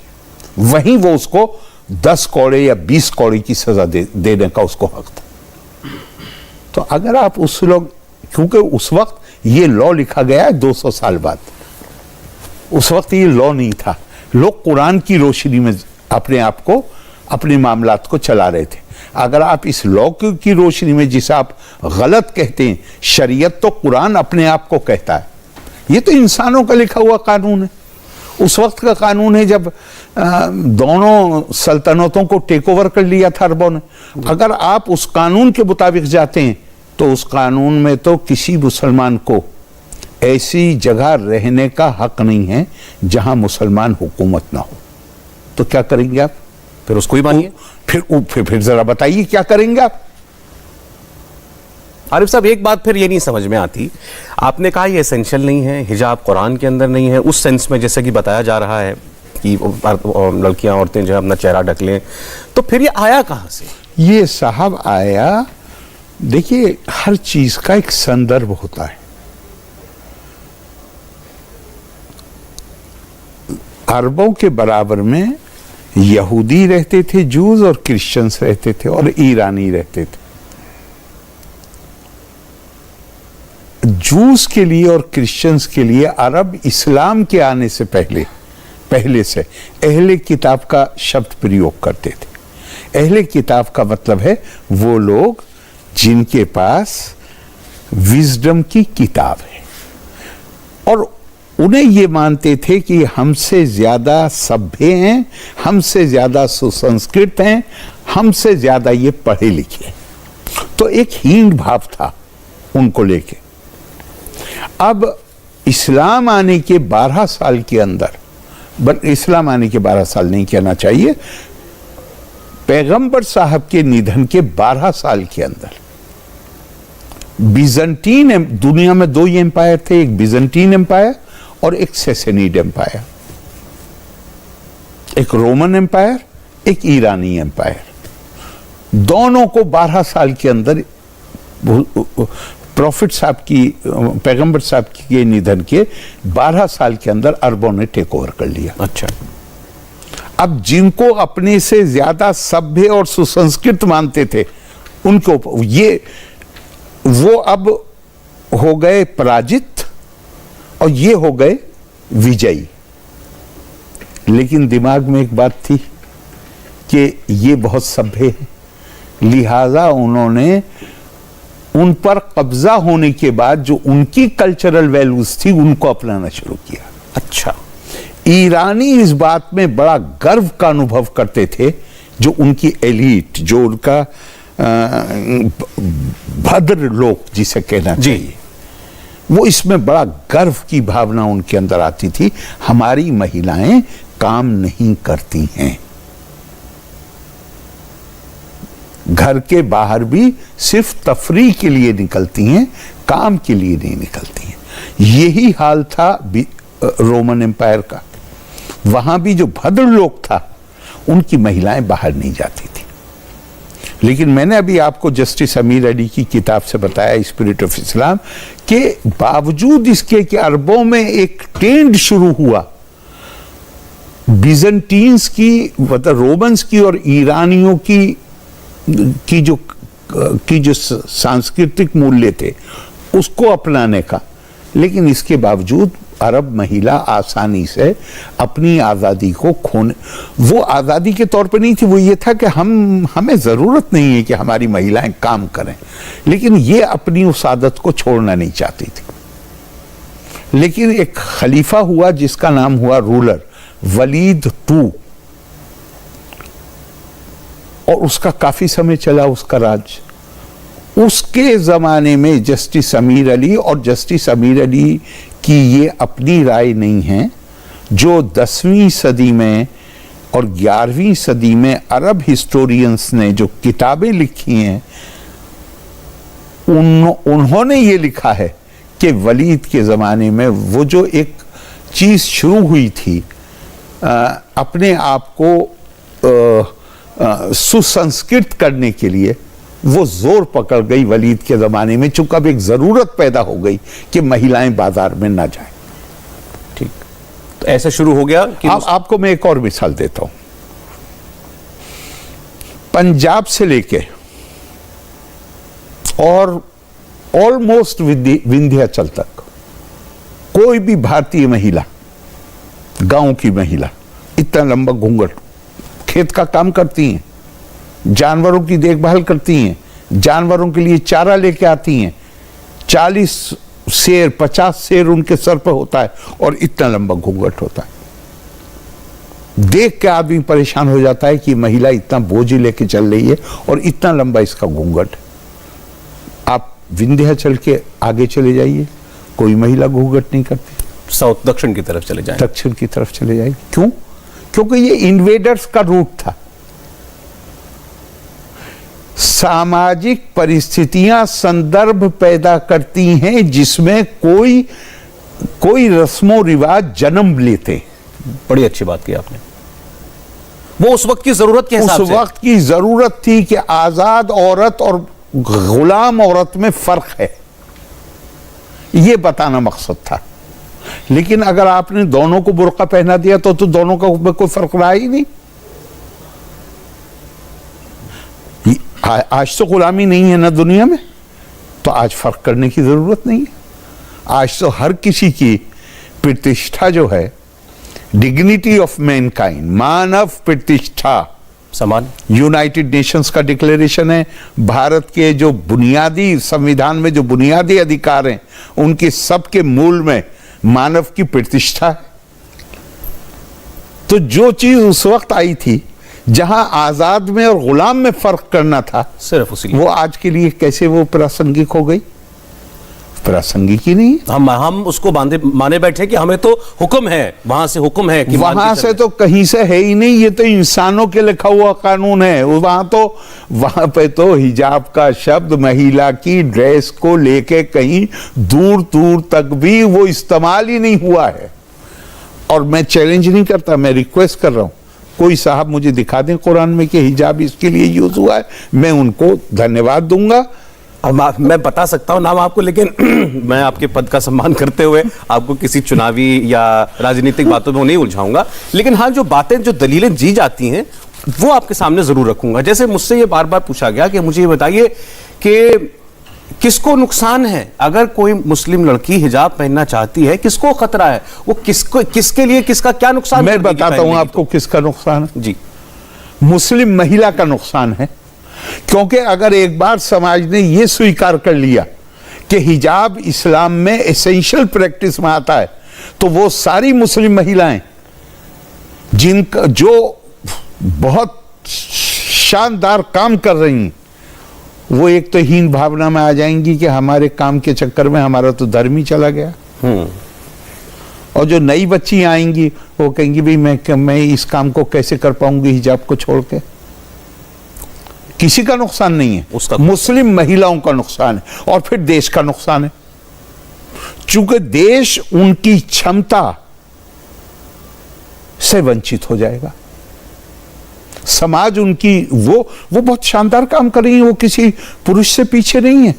वहीं वो उसको 10 कौड़े या 20 कौड़े की सजा देने का उसको हक था। तो अगर आप उस लोग, क्योंकि उस वक्त ये लॉ लिखा गया है 200 साल बाद, उस वक्त ये लॉ नहीं था। लोग कुरान की रोशनी में अपने आप को, अपने मामलात को चला रहे थे। अगर आप इस लॉ की रोशनी में, जिसे आप गलत कहते हैं, शरीयत तो कुरान अपने आप को कहता है, ये तो इंसानों का लिखा हुआ कानून है। उस वक्त का कानून है जब दोनों सल्तनतों को टेक ओवर कर लिया था अरबों ने। अगर आप उस कानून के मुताबिक जाते हैं तो उस कानून में तो किसी मुसलमान को ऐसी जगह रहने का हक नहीं है जहां मुसलमान हुकूमत ना हो। तो क्या करेंगे आप? फिर उसको ही मानिए। फिर जरा बताइए क्या करेंगे आप? आरिफ साहब, एक बात फिर ये नहीं समझ में आती, आपने कहा ये एसेंशियल नहीं है, हिजाब कुरान के अंदर नहीं है उस सेंस में, जैसे कि बताया जा रहा है कि लड़कियां, औरतें जो है अपना चेहरा ढक लें, तो फिर ये आया कहां से? ये साहब आया, देखिए हर चीज का एक संदर्भ होता है। अरबों के बराबर में यहूदी रहते थे, जूस और क्रिश्चियंस रहते थे, और ईरानी रहते थे। जूस के लिए और क्रिश्चियंस के लिए अरब इस्लाम के आने से पहले से अहले किताब का शब्द प्रयोग करते थे। अहले किताब का मतलब है वो लोग जिनके पास विजडम की किताब है, और उन्हें ये मानते थे कि हमसे ज्यादा सभ्य हैं, हमसे ज्यादा सुसंस्कृत हैं, हमसे ज्यादा ये पढ़े लिखे हैं। तो एक हीन भाव था उनको लेके। अब इस्लाम आने के 12 साल के अंदर, इस्लाम आने के 12 साल नहीं कहना चाहिए, पैगंबर साहब के निधन के 12 साल के अंदर बिजंटीन, दुनिया में 2 एम्पायर थे, एक बिजंटीन एम्पायर और एक सैसेनिड एम्पायर, एक रोमन एम्पायर, एक ईरानी एम्पायर। दोनों को 12 साल के अंदर प्रॉफिट साहब की, पैगंबर साहब के निधन के 12 साल के अंदर अरबों ने टेक ओवर कर लिया। अच्छा, अब जिनको अपने से ज्यादा सभ्य और सुसंस्कृत मानते थे उनको वो अब हो गए पराजित और ये हो गए विजयी। लेकिन दिमाग में एक बात थी कि ये बहुत सभ्य है, लिहाजा उन्होंने उन पर कब्जा होने के बाद जो उनकी कल्चरल वैल्यूज थी उनको अपनाना शुरू किया। अच्छा, ईरानी इस बात में बड़ा गर्व का अनुभव करते थे, जो उनकी एलीट, जो उनका भद्र लोग जिसे कहना चाहिए, वो इसमें बड़ा गर्व की भावना उनके अंदर आती थी। हमारी महिलाएं काम नहीं करती हैं, घर के बाहर भी सिर्फ तफरीह के लिए निकलती हैं, काम के लिए नहीं निकलती हैं। यही हाल था रोमन एम्पायर का। वहां भी जो भद्र लोग था उनकी महिलाएं बाहर नहीं जाती थी। लेकिन मैंने अभी आपको जस्टिस अमीर अली की किताब से बताया, स्पिरिट ऑफ इस्लाम, के बावजूद इसके कि अरबों में एक ट्रेंड शुरू हुआ बिजेंटीन्स की, मतलब रोमन्स की और ईरानियों की जो सांस्कृतिक मूल्य थे उसको अपनाने का, लेकिन इसके बावजूद अरब महिला आसानी से अपनी आज़ादी को खोने, वो आज़ादी के तौर पे नहीं थी, वो ये था कि हमें ज़रूरत नहीं है कि हमारी महिलाएं काम करें, लेकिन ये अपनी उस आदत को छोड़ना नहीं चाहती थी। लेकिन एक खलीफा हुआ जिसका नाम हुआ रूलर वलीद II, और उसका काफी समय चला उसका राज। उसके जमाने में जस्टिस अमीर अली, और जस्टिस अमीर अली की ये अपनी राय नहीं है, जो 10वीं सदी में और 11वीं सदी में अरब हिस्टोरियंस ने जो किताबें लिखी हैं उन्होंने ये लिखा है कि वलीद के ज़माने में वो जो एक चीज़ शुरू हुई थी, अपने आप को सुसंस्कृत करने के लिए, वो जोर पकड़ गई वलीद के ज़माने में, चूंकि अब एक ज़रूरत पैदा हो गई कि महिलाएं बाजार में ना जाएं। ठीक, तो ऐसा शुरू हो गया कि आपको मैं एक और मिसाल देता हूं। पंजाब से लेके और ऑलमोस्ट विंध्याचल तक कोई भी भारतीय महिला, गांव की महिला, इतना लंबा घूंघट, खेत का काम करती हैं, जानवरों की देखभाल करती हैं, जानवरों के लिए चारा लेके आती हैं, 40 शेर 50 शेर उनके सर पर होता है और इतना लंबा घूंघट होता है। देख के आदमी परेशान हो जाता है कि महिला इतना बोझ लेके चल रही है और इतना लंबा इसका घूंघट। आप विंध्याचल के आगे चले जाइए, कोई महिला घूंघट नहीं करती। साउथ दक्षिण की तरफ चले जाएं, दक्षिण की तरफ चले जाएगी। क्यों? क्योंकि ये इन्वेडर्स का रूट था। सामाजिक परिस्थितियां संदर्भ पैदा करती हैं जिसमें कोई रस्मों रिवाज जन्म लेते। बड़ी अच्छी बात की आपने। वो उस वक्त की जरूरत के हिसाब से, उस वक्त की जरूरत थी कि आजाद औरत और गुलाम औरत में फर्क है, ये बताना मकसद था। लेकिन अगर आपने दोनों को बुर्का पहना दिया तो दोनों का कोई फर्क रहा ही नहीं। आज तो गुलामी नहीं है ना दुनिया में, तो आज फर्क करने की जरूरत नहीं है। आज तो हर किसी की प्रतिष्ठा जो है, डिग्निटी ऑफ मैनकाइंड, मानव प्रतिष्ठा, समान, यूनाइटेड नेशंस का डिक्लेरेशन है। भारत के जो बुनियादी संविधान में जो बुनियादी अधिकार हैं उनके सबके मूल में मानव की प्रतिष्ठा है। तो जो चीज उस वक्त आई थी जहां आजाद में और गुलाम में फर्क करना था, सिर्फ उसी, वो आज के लिए कैसे वो प्रासंगिक हो गई? प्रासंगिक ही नहीं। हम उसको माने बैठे कि हमें तो हुक्म है, वहां से हुक्म है कि वहां से तो कहीं से है ही नहीं, ये तो इंसानों के लिखा हुआ कानून है। वहां पे तो हिजाब का शब्द महिला की ड्रेस को लेके कहीं दूर दूर तक भी वो इस्तेमाल ही नहीं हुआ है। और मैं चैलेंज नहीं करता, मैं रिक्वेस्ट कर रहा हूं, कोई साहब मुझे दिखा दें कुरान में कि हिजाब इसके लिए यूज हुआ है, मैं उनको धन्यवाद दूंगा। मैं बता सकता हूं नाम आपको, लेकिन मैं आपके पद का सम्मान करते हुए आपको किसी चुनावी या राजनीतिक बातों में नहीं उलझाऊंगा। लेकिन हाँ, जो बातें, जो दलीलें जी जाती हैं वो आपके सामने जरूर रखूंगा। जैसे मुझसे ये बार बार पूछा गया कि मुझे ये बताइए कि किसको नुकसान है अगर कोई मुस्लिम लड़की हिजाब पहनना चाहती है, किसको खतरा है, वो किसके लिए, किसका क्या नुकसान? मैं बताता हूं आपको किसका नुकसान है। जी, मुस्लिम महिला का नुकसान है। क्योंकि अगर एक बार समाज ने यह स्वीकार कर लिया कि हिजाब इस्लाम में एसेंशियल प्रैक्टिस में आता है, तो वो सारी मुस्लिम महिलाएं जिनका जो बहुत शानदार काम कर रही हैं, वो एक तो हीन भावना में आ जाएंगी कि हमारे काम के चक्कर में हमारा तो धर्म ही चला गया। और जो नई बच्ची आएंगी वो कहेंगी भाई मैं इस काम को कैसे कर पाऊंगी हिजाब को छोड़ के। किसी का नुकसान नहीं है, उसका मुस्लिम महिलाओं का नुकसान है और फिर देश का नुकसान है। चूंकि देश उनकी क्षमता से वंचित हो जाएगा। समाज उनकी वो बहुत शानदार काम कर रही है, वो किसी पुरुष से पीछे नहीं है।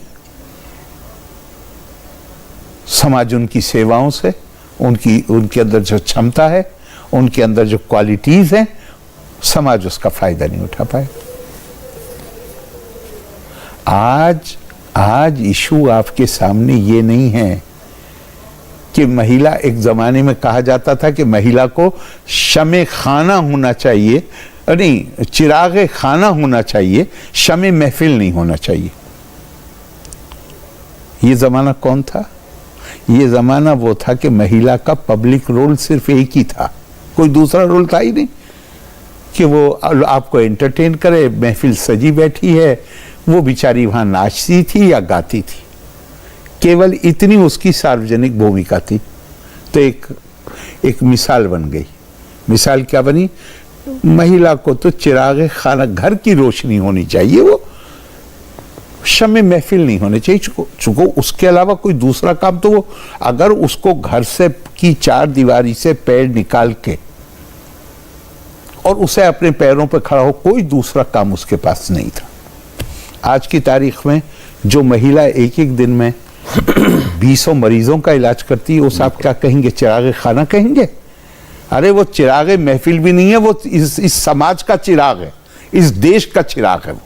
समाज उनकी सेवाओं से, उनके अंदर जो क्षमता है, उनके अंदर जो क्वालिटीज हैं, समाज उसका फायदा नहीं उठा पाए। आज इशू आपके सामने ये नहीं है कि महिला, एक जमाने में कहा जाता था कि महिला को शमे खाना होना चाहिए, नहीं, चिरागे खाना होना चाहिए, शमे महफिल नहीं होना चाहिए। ये जमाना कौन था? ये जमाना वो था कि महिला का पब्लिक रोल सिर्फ एक ही था, कोई दूसरा रोल था ही नहीं कि वो आपको एंटरटेन करे। महफिल सजी बैठी है, वो बेचारी वहां नाचती थी या गाती थी, केवल इतनी उसकी सार्वजनिक भूमिका थी। तो एक मिसाल बन गई। मिसाल क्या बनी? महिला को तो चिरागे खाना, घर की रोशनी होनी चाहिए, वो शमे महफिल नहीं होने चाहिए। चूंकि उसके अलावा कोई दूसरा काम, तो वो अगर उसको घर से की चार दीवारी से पैर निकाल के और उसे अपने पैरों पर खड़ा हो, कोई दूसरा काम उसके पास नहीं था। आज की तारीख में जो महिला एक एक दिन में 20 मरीजों का इलाज करती है, वो साहब क्या कहेंगे? चिरागे खाना कहेंगे? अरे वो चिरागे महफिल भी नहीं है, वो इस समाज का चिराग है, इस देश का चिराग है। वो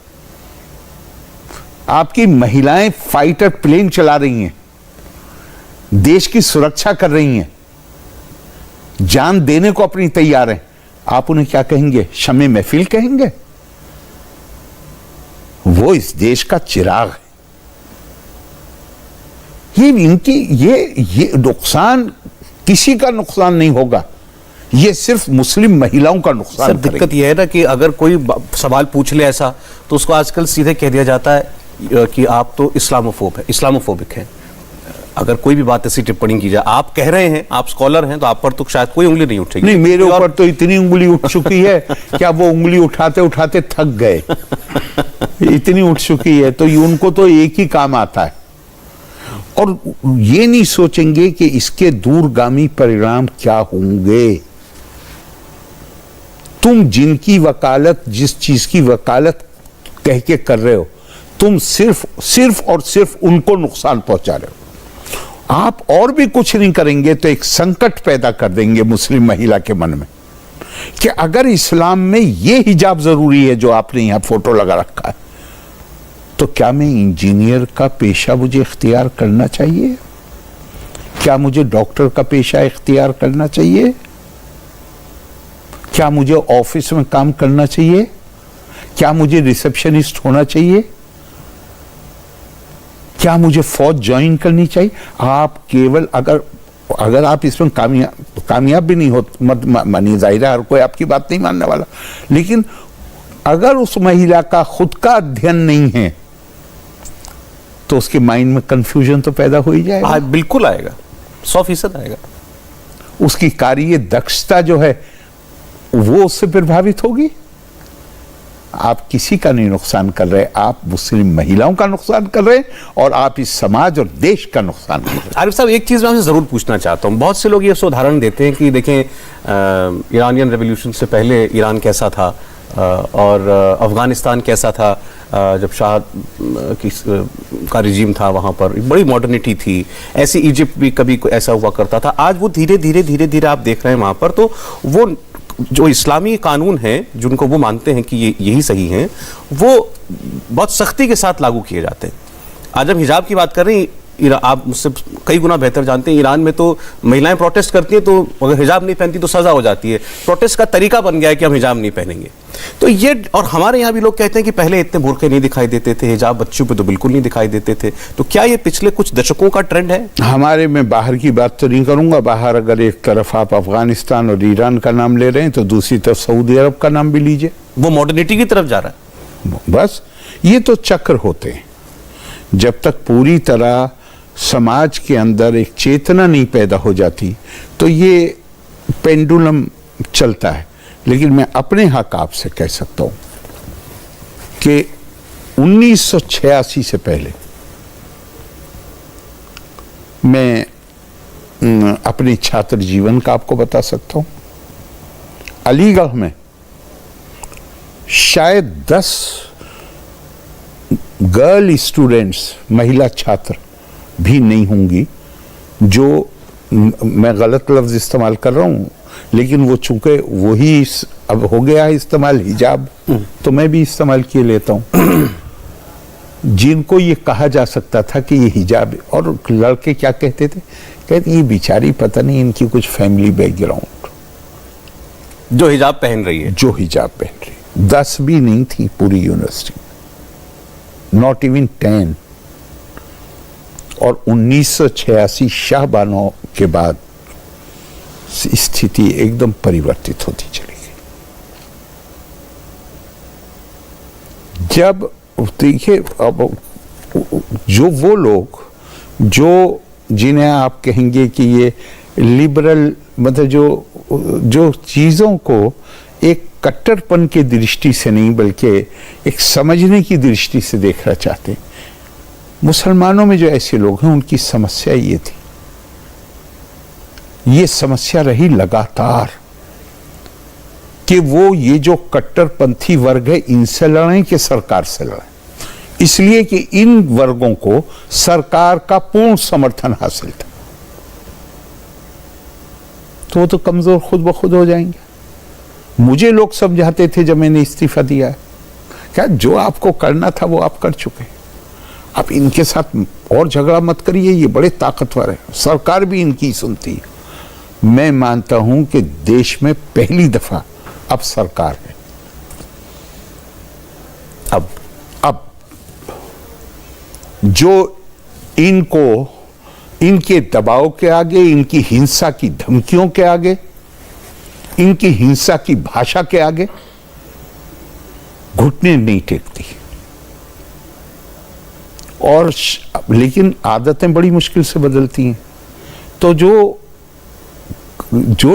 आपकी महिलाएं फाइटर प्लेन चला रही हैं, देश की सुरक्षा कर रही हैं, जान देने को अपनी तैयार हैं। आप उन्हें क्या कहेंगे? शमे महफिल कहेंगे? वो इस देश का चिराग है। ये नुकसान किसी का नुकसान नहीं होगा, ये सिर्फ मुस्लिम महिलाओं का नुकसान। सर, दिक्कत यह है ना कि अगर कोई सवाल पूछ ले ऐसा, तो उसको आजकल सीधे कह दिया जाता है कि आप तो इस्लामोफोबिक हैं। अगर कोई भी बात ऐसी टिप्पणी की जाए, आप कह रहे हैं, आप स्कॉलर हैं, तो आप पर तो शायद कोई उंगली नहीं उठेगी। नहीं, मेरे ऊपर तो इतनी उंगली उठ चुकी है क्या वो उंगली उठाते उठाते थक गए, इतनी उठ चुकी है। तो उनको तो एक ही काम आता है, और ये नहीं सोचेंगे कि इसके दूरगामी परिणाम क्या होंगे। तुम जिनकी वकालत, जिस चीज की वकालत कह के कर रहे हो, तुम सिर्फ और सिर्फ उनको नुकसान पहुंचा रहे हो। आप और भी कुछ नहीं करेंगे तो एक संकट पैदा कर देंगे मुस्लिम महिला के मन में कि अगर इस्लाम में ये हिजाब जरूरी है जो आपने यहां फोटो लगा रखा है, तो क्या मैं इंजीनियर का पेशा मुझे इख्तियार करना चाहिए? क्या मुझे डॉक्टर का पेशा इख्तियार करना चाहिए? क्या मुझे ऑफिस में काम करना चाहिए? क्या मुझे रिसेप्शनिस्ट होना चाहिए? क्या मुझे फौज ज्वाइन करनी चाहिए? आप केवल अगर आप इसमें कामयाब भी नहीं हो, मत मानिए, जाहिर है हर कोई आपकी बात नहीं मानने वाला, लेकिन अगर उस महिला का खुद का अध्ययन नहीं है तो उसके माइंड में कंफ्यूजन तो पैदा हो ही जाएगा। बिल्कुल आएगा, 100% आएगा। उसकी कार्य दक्षता जो है वो उससे प्रभावित होगी। आप किसी का नहीं नुकसान कर रहे, आप मुस्लिम महिलाओं का नुकसान कर रहे हैं, और आप इस समाज और देश का नुकसान कर रहे हैं। आरिफ साहब, एक चीज मैं आपसे जरूर पूछना चाहता हूं। बहुत से लोग ये उदाहरण देते हैं कि देखें, ईरानियन रेवोल्यूशन से पहले ईरान कैसा था और अफगानिस्तान कैसा था, जब शाह का रिजीम था, वहां पर बड़ी मॉडर्निटी थी। ऐसी इजिप्ट भी कभी ऐसा हुआ करता था। आज वो धीरे धीरे आप देख रहे हैं वहां पर, तो वो जो इस्लामी कानून हैं, जिनको वो मानते हैं कि यही सही हैं, वो बहुत सख्ती के साथ लागू किए जाते हैं। आज हम हिजाब की बात कर रहे हैं, आप मुझसे कई गुना बेहतर जानते हैं, ईरान में तो महिलाएं प्रोटेस्ट करती हैं, तो अगर हिजाब नहीं पहनती तो सजा हो जाती है। प्रोटेस्ट का तरीका बन गया है कि हम हिजाब नहीं पहनेंगे। तो ये, और हमारे यहाँ भी लोग कहते हैं कि पहले इतने बुर्के नहीं दिखाई देते थे, हिजाब बच्चों पे तो बिल्कुल नहीं दिखाई देते थे। तो क्या ये पिछले कुछ दशकों का ट्रेंड है? हमारे, मैं बाहर की बात तो नहीं करूंगा। बाहर अगर एक तरफ आप अफगानिस्तान और ईरान का नाम ले रहे हैं, तो दूसरी तरफ सऊदी अरब का नाम भी लीजिए। वो मॉडर्निटी की तरफ जा रहा है। बस ये तो चक्र होते हैं। जब तक पूरी तरह समाज के अंदर एक चेतना नहीं पैदा हो जाती, तो ये पेंडुलम चलता है। लेकिन मैं अपने हक आपसे कह सकता हूं कि 1986 से पहले मैं अपने छात्र जीवन का आपको बता सकता हूं। अलीगढ़ में शायद 10 गर्ल स्टूडेंट्स, महिला छात्र भी नहीं होंगी जो, मैं गलत लफ्ज इस्तेमाल कर रहा हूं, लेकिन वो चूंकि वही अब हो गया है इस्तेमाल हिजाब, तो मैं भी इस्तेमाल किए लेता हूं, जिनको ये कहा जा सकता था कि ये हिजाब, और लड़के क्या कहते थे, कहते ये बेचारी पता नहीं इनकी कुछ फैमिली बैकग्राउंड, जो हिजाब पहन रही है, जो हिजाब पहन रही है। 10 भी नहीं थी पूरी यूनिवर्सिटी, नॉट इवन 10। और 1986 शाहबानो के बाद स्थिति एकदम परिवर्तित होती चली गई। जब देखिए, अब जो वो लोग जो जिन्हें आप कहेंगे कि ये लिबरल, मतलब जो चीज़ों को एक कट्टरपन की दृष्टि से नहीं बल्कि एक समझने की दृष्टि से देखना चाहते हैं, मुसलमानों में जो ऐसे लोग हैं उनकी समस्या ये थी, ये समस्या रही लगातार कि वो ये जो कट्टरपंथी वर्ग है इनसे लड़ें कि सरकार से लड़ें, इसलिए कि इन वर्गों को सरकार का पूर्ण समर्थन हासिल था, तो वो तो कमजोर खुद ब खुद हो जाएंगे। मुझे लोग समझाते थे जब मैंने इस्तीफा दिया है, क्या जो आपको करना था वो आप कर चुके, आप इनके साथ और झगड़ा मत करिए, ये बड़े ताकतवर है, सरकार भी इनकी सुनती है। मैं मानता हूं कि देश में पहली दफा अब सरकार है, अब जो इनको, इनके दबाव के आगे, इनकी हिंसा की धमकियों के आगे, इनकी हिंसा की भाषा के आगे घुटने नहीं टेकती। और लेकिन आदतें बड़ी मुश्किल से बदलती हैं। तो जो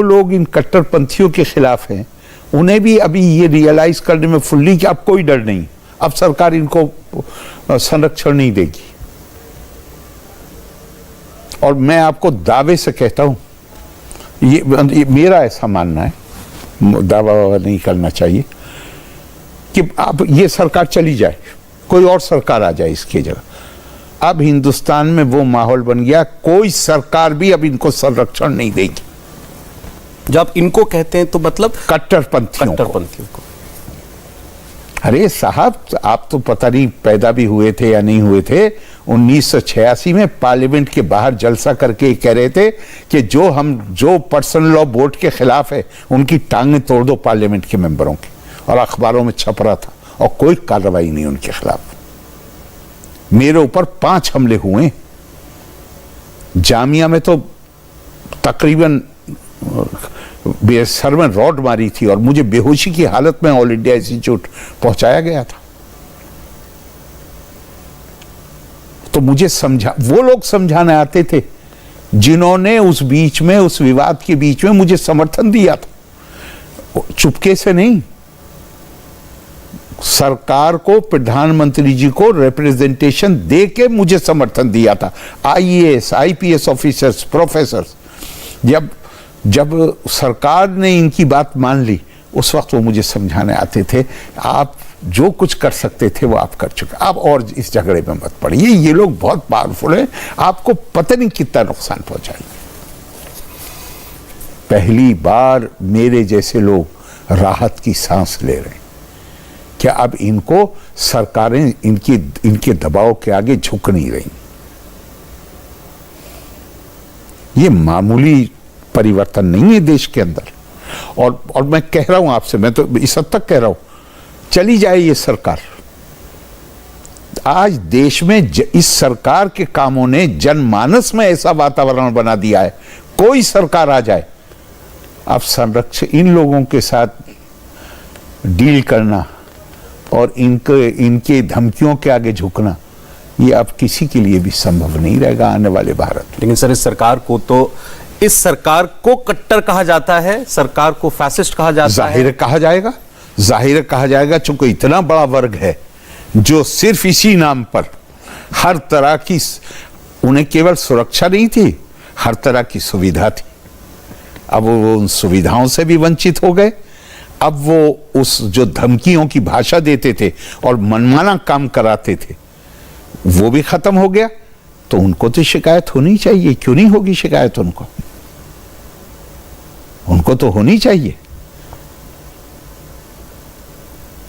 लोग इन कट्टरपंथियों के खिलाफ हैं, उन्हें भी अभी ये रियलाइज करने में फुल्ली कि अब कोई डर नहीं, अब सरकार इनको संरक्षण नहीं देगी। और मैं आपको दावे से कहता हूं, ये मेरा ऐसा मानना है, दावा नहीं करना चाहिए, कि अब ये सरकार चली जाए, कोई और सरकार आ जाए इसकी जगह, अब हिंदुस्तान में वो माहौल बन गया, कोई सरकार भी अब इनको संरक्षण नहीं देगी। जब इनको कहते हैं तो मतलब कट्टरपंथियों को। अरे साहब, आप तो पता नहीं पैदा भी हुए थे या नहीं हुए थे, 1986 में पार्लियामेंट के बाहर जलसा करके कह रहे थे कि जो पर्सनल लॉ बोर्ड के खिलाफ है उनकी टांगें तोड़ दो पार्लियामेंट के मेंबरों की, और अखबारों में छप रहा था, और कोई कार्रवाई नहीं उनके खिलाफ। मेरे ऊपर 5 हमले हुए, जामिया में तो तकरीबन सर में रॉड मारी थी और मुझे बेहोशी की हालत में ऑल इंडिया इंस्टीट्यूट पहुंचाया गया था। तो मुझे वो लोग समझाने आते थे जिन्होंने उस बीच में, उस विवाद के बीच में मुझे समर्थन दिया था, चुपके से नहीं, सरकार को, प्रधानमंत्री जी को रिप्रेजेंटेशन दे के मुझे समर्थन दिया था। आईएएस, आईपीएस ऑफिसर्स, प्रोफेसर्स, जब सरकार ने इनकी बात मान ली, उस वक्त वो मुझे समझाने आते थे, आप जो कुछ कर सकते थे वो आप कर चुके, आप और इस झगड़े में मत पड़िए, ये लोग बहुत पावरफुल हैं, आपको पता नहीं कितना नुकसान पहुंचाएंगे। पहली बार मेरे जैसे लोग राहत की सांस ले रहे हैं। क्या अब इनको सरकारें इनके दबाव के आगे झुक नहीं रही? ये मामूली परिवर्तन नहीं है देश के अंदर। और मैं कह रहा हूं आपसे, मैं तो इस हद तक कह रहा हूं, चली जाए ये सरकार। आज देश में इस सरकार के कामों ने जनमानस में ऐसा वातावरण बना दिया है, कोई सरकार आ जाए, अब संरक्षण, इन लोगों के साथ डील करना और इनके धमकियों के आगे झुकना, ये अब किसी के लिए भी संभव नहीं रहेगा आने वाले भारत में। लेकिन सर, इस सरकार को कट्टर कहा जाता है, सरकार को फैसिस्ट कहा जाता है। जाहिर कहा जाएगा, चूंकि इतना बड़ा वर्ग है जो सिर्फ इसी नाम पर हर तरह की, उन्हें केवल सुरक्षा नहीं थी, हर तरह की सुविधा थी। अब वो उन सुविधाओं से भी वंचित हो गए। अब वो उस जो धमकियों की भाषा देते थे और मनमाना काम कराते थे वो भी खत्म हो गया। तो उनको तो शिकायत होनी चाहिए, क्यों नहीं होगी शिकायत उनको? उनको तो होनी चाहिए।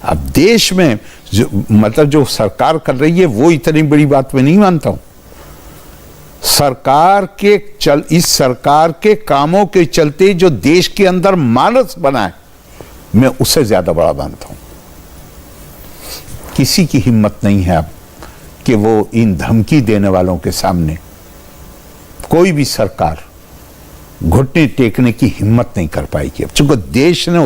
अब देश में जो सरकार कर रही है वो इतनी बड़ी बात मैं नहीं मानता हूं। इस सरकार के कामों के चलते जो देश के अंदर मानस बना है मैं उसे ज्यादा बड़ा मानता हूं। किसी की हिम्मत नहीं है अब कि वो इन धमकी देने वालों के सामने कोई भी सरकार घुटने टेकने की हिम्मत नहीं कर पाएगी। अब चूंकि देश ने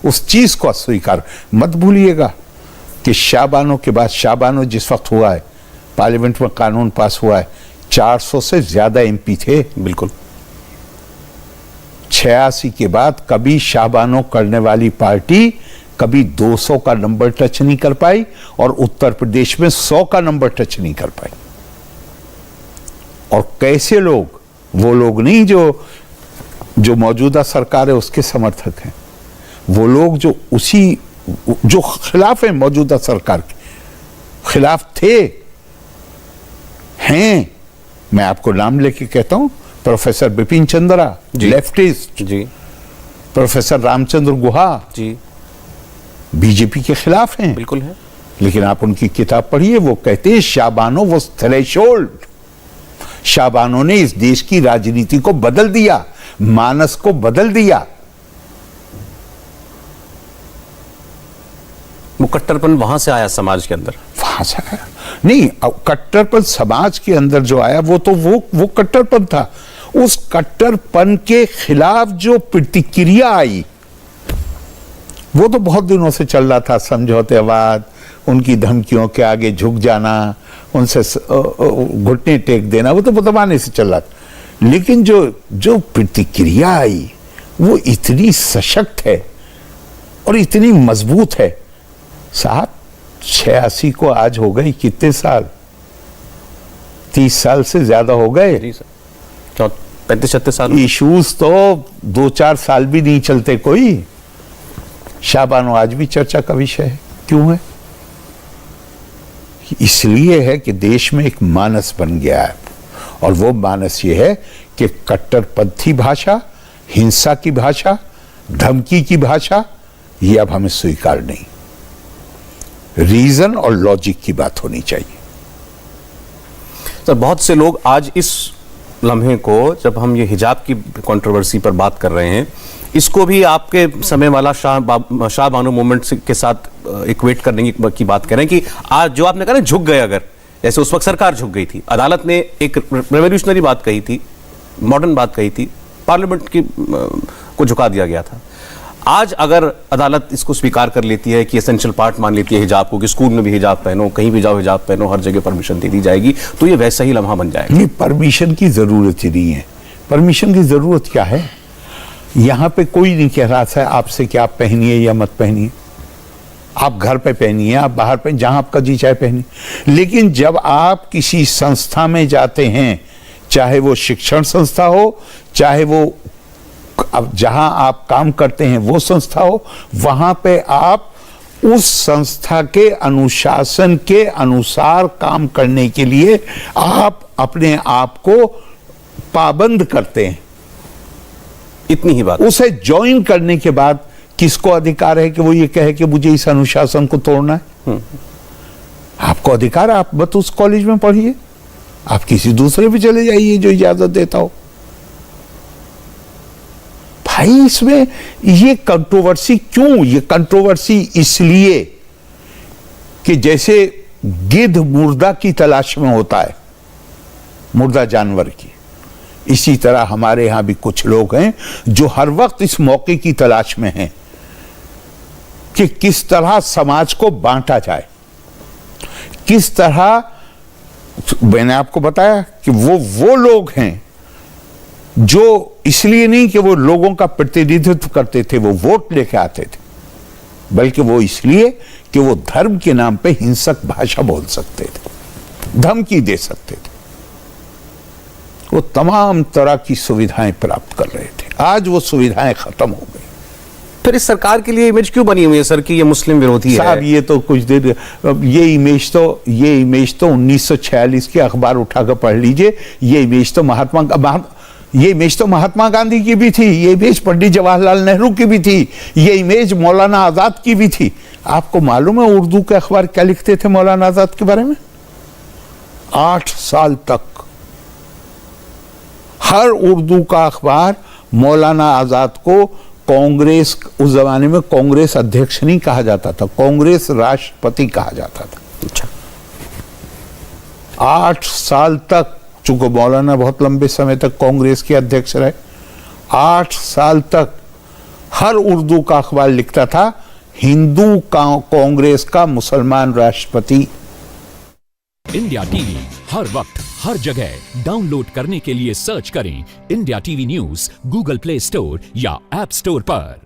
उस चीज को अस्वीकार, मत भूलिएगा कि शाहबानो के बाद, शाहबानो जिस वक्त हुआ है पार्लियामेंट में कानून पास हुआ है, 400 से ज्यादा एमपी थे। बिल्कुल। 86 के बाद कभी शाहबानो करने वाली पार्टी कभी 200 का नंबर टच नहीं कर पाई और उत्तर प्रदेश में 100 का नंबर टच नहीं कर पाई। और कैसे लोग, वो लोग नहीं जो मौजूदा सरकार है उसके समर्थक हैं, वो लोग जो खिलाफ हैं, मौजूदा सरकार के खिलाफ थे, हैं। मैं आपको नाम लेके कहता हूं, प्रोफेसर बिपिन चंद्रा लेफ्टिस्ट जी, प्रोफेसर रामचंद्र गुहा जी बीजेपी के खिलाफ हैं। बिल्कुल है। लेकिन आप उनकी किताब पढ़िए, वो कहते हैं शाहबानो वो थ्रेशोल्ड, शाहबानो ने इस देश की राजनीति को बदल दिया, मानस को बदल दिया। वो कट्टरपन वहां से आया समाज के अंदर, वहां से आया नहीं। कट्टरपन समाज के अंदर जो आया वो कट्टरपन था। उस कट्टरपन के खिलाफ जो प्रतिक्रिया आई वो तो बहुत दिनों से चल रहा था। समझौतेवाद, उनकी धमकियों के आगे झुक जाना, उनसे घुटने टेक देना, वो तो बदमाने से चल रहा था। लेकिन जो प्रतिक्रिया आई वो इतनी सशक्त है और इतनी मजबूत है। साहब 86 को आज हो गए कितने साल? 30 साल से ज्यादा हो गए। 35-36 साल। इश्यूज तो 2-4 साल भी नहीं चलते कोई। शाहबानो आज भी चर्चा का विषय है। क्यों है? इसलिए है कि देश में एक मानस बन गया है और वो मानस ये है कि कट्टरपंथी भाषा, हिंसा की भाषा, धमकी की भाषा, ये अब हमें स्वीकार नहीं। रीजन और लॉजिक की बात होनी चाहिए। सर, बहुत से लोग आज इस लम्हे को, जब हम ये हिजाब की कंट्रोवर्सी पर बात कर रहे हैं, इसको भी आपके समय वाला शाहबानो मूवमेंट के साथ इक्वेट करने की बात कर रहे हैं कि आज जो आपने कहा ना, झुक गए। अगर जैसे उस वक्त सरकार झुक गई थी, अदालत ने एक रेवोल्यूशनरी बात कही थी, मॉडर्न बात कही थी, पार्लियामेंट को झुका दिया गया था। आज अगर अदालत इसको स्वीकार कर लेती है कि एसेंशियल पार्ट मान लेती है हिजाब को, कि स्कूल में भी हिजाब पहनो, कहीं भी जाओ हिजाब पहनो, हर जगह परमिशन दे दी जाएगी, तो ये वैसा ही लम्हा बन जाएगा। ये परमिशन की जरूरत ही नहीं है। परमिशन की जरूरत क्या है? यहां पे कोई नहीं कह रहा था आपसे कि आप पहनिए या मत पहनिए। आप घर पे पहनिए, आप बाहर पहनिए, जहां आपका जी चाहे पहनिए। लेकिन जब आप किसी संस्था में जाते हैं, चाहे वो शिक्षण संस्था हो, चाहे वो अब जहां आप काम करते हैं वो संस्था हो, वहां पे आप उस संस्था के अनुशासन के अनुसार काम करने के लिए आप अपने आप को पाबंद करते हैं। इतनी ही बात। उसे ज्वाइन करने के बाद किसको अधिकार है कि वो ये कहे कि मुझे इस अनुशासन को तोड़ना है? आपको अधिकार है, आप बस उस कॉलेज में पढ़िए, आप किसी दूसरे पे चले जाइए जो इजाजत देता हो। भाई इसमें ये कंट्रोवर्सी क्यों? ये कंट्रोवर्सी इसलिए कि जैसे गिद्ध मुर्दा की तलाश में होता है, मुर्दा जानवर की, इसी तरह हमारे यहां भी कुछ लोग हैं जो हर वक्त इस मौके की तलाश में हैं कि किस तरह समाज को बांटा जाए, किस तरह। मैंने आपको बताया कि वो लोग हैं जो इसलिए नहीं कि वो लोगों का प्रतिनिधित्व करते थे, वो वोट लेके आते थे, बल्कि वो इसलिए कि वो धर्म के नाम पे हिंसक भाषा बोल सकते थे, धमकी दे सकते थे। वो तमाम तरह की सुविधाएं प्राप्त कर रहे थे। आज वो सुविधाएं खत्म हो गई। फिर इस सरकार के लिए इमेज क्यों बनी हुई है सर कि ये मुस्लिम विरोधी है? साहब ये तो कुछ देर, ये इमेज तो 1946 के अखबार उठाकर पढ़ लीजिए। ये इमेज तो महात्मा गांधी की भी थी, ये इमेज पंडित जवाहरलाल नेहरू की भी थी, ये इमेज मौलाना आजाद की भी थी। आपको मालूम है उर्दू के अखबार क्या लिखते थे मौलाना आजाद के बारे में? 8 साल तक हर उर्दू का अखबार मौलाना आजाद को कांग्रेस, उस जमाने में कांग्रेस अध्यक्ष नहीं कहा जाता था, कांग्रेस राष्ट्रपति कहा जाता था। अच्छा। 8 साल तक, चूंकि मौलाना बहुत लंबे समय तक कांग्रेस के अध्यक्ष रहे, 8 साल तक हर उर्दू का अखबार लिखता था हिंदू कांग्रेस का मुसलमान राष्ट्रपति। इंडिया टीवी हर वक्त हर जगह डाउनलोड करने के लिए सर्च करें India TV news Google play store या ऐप स्टोर पर।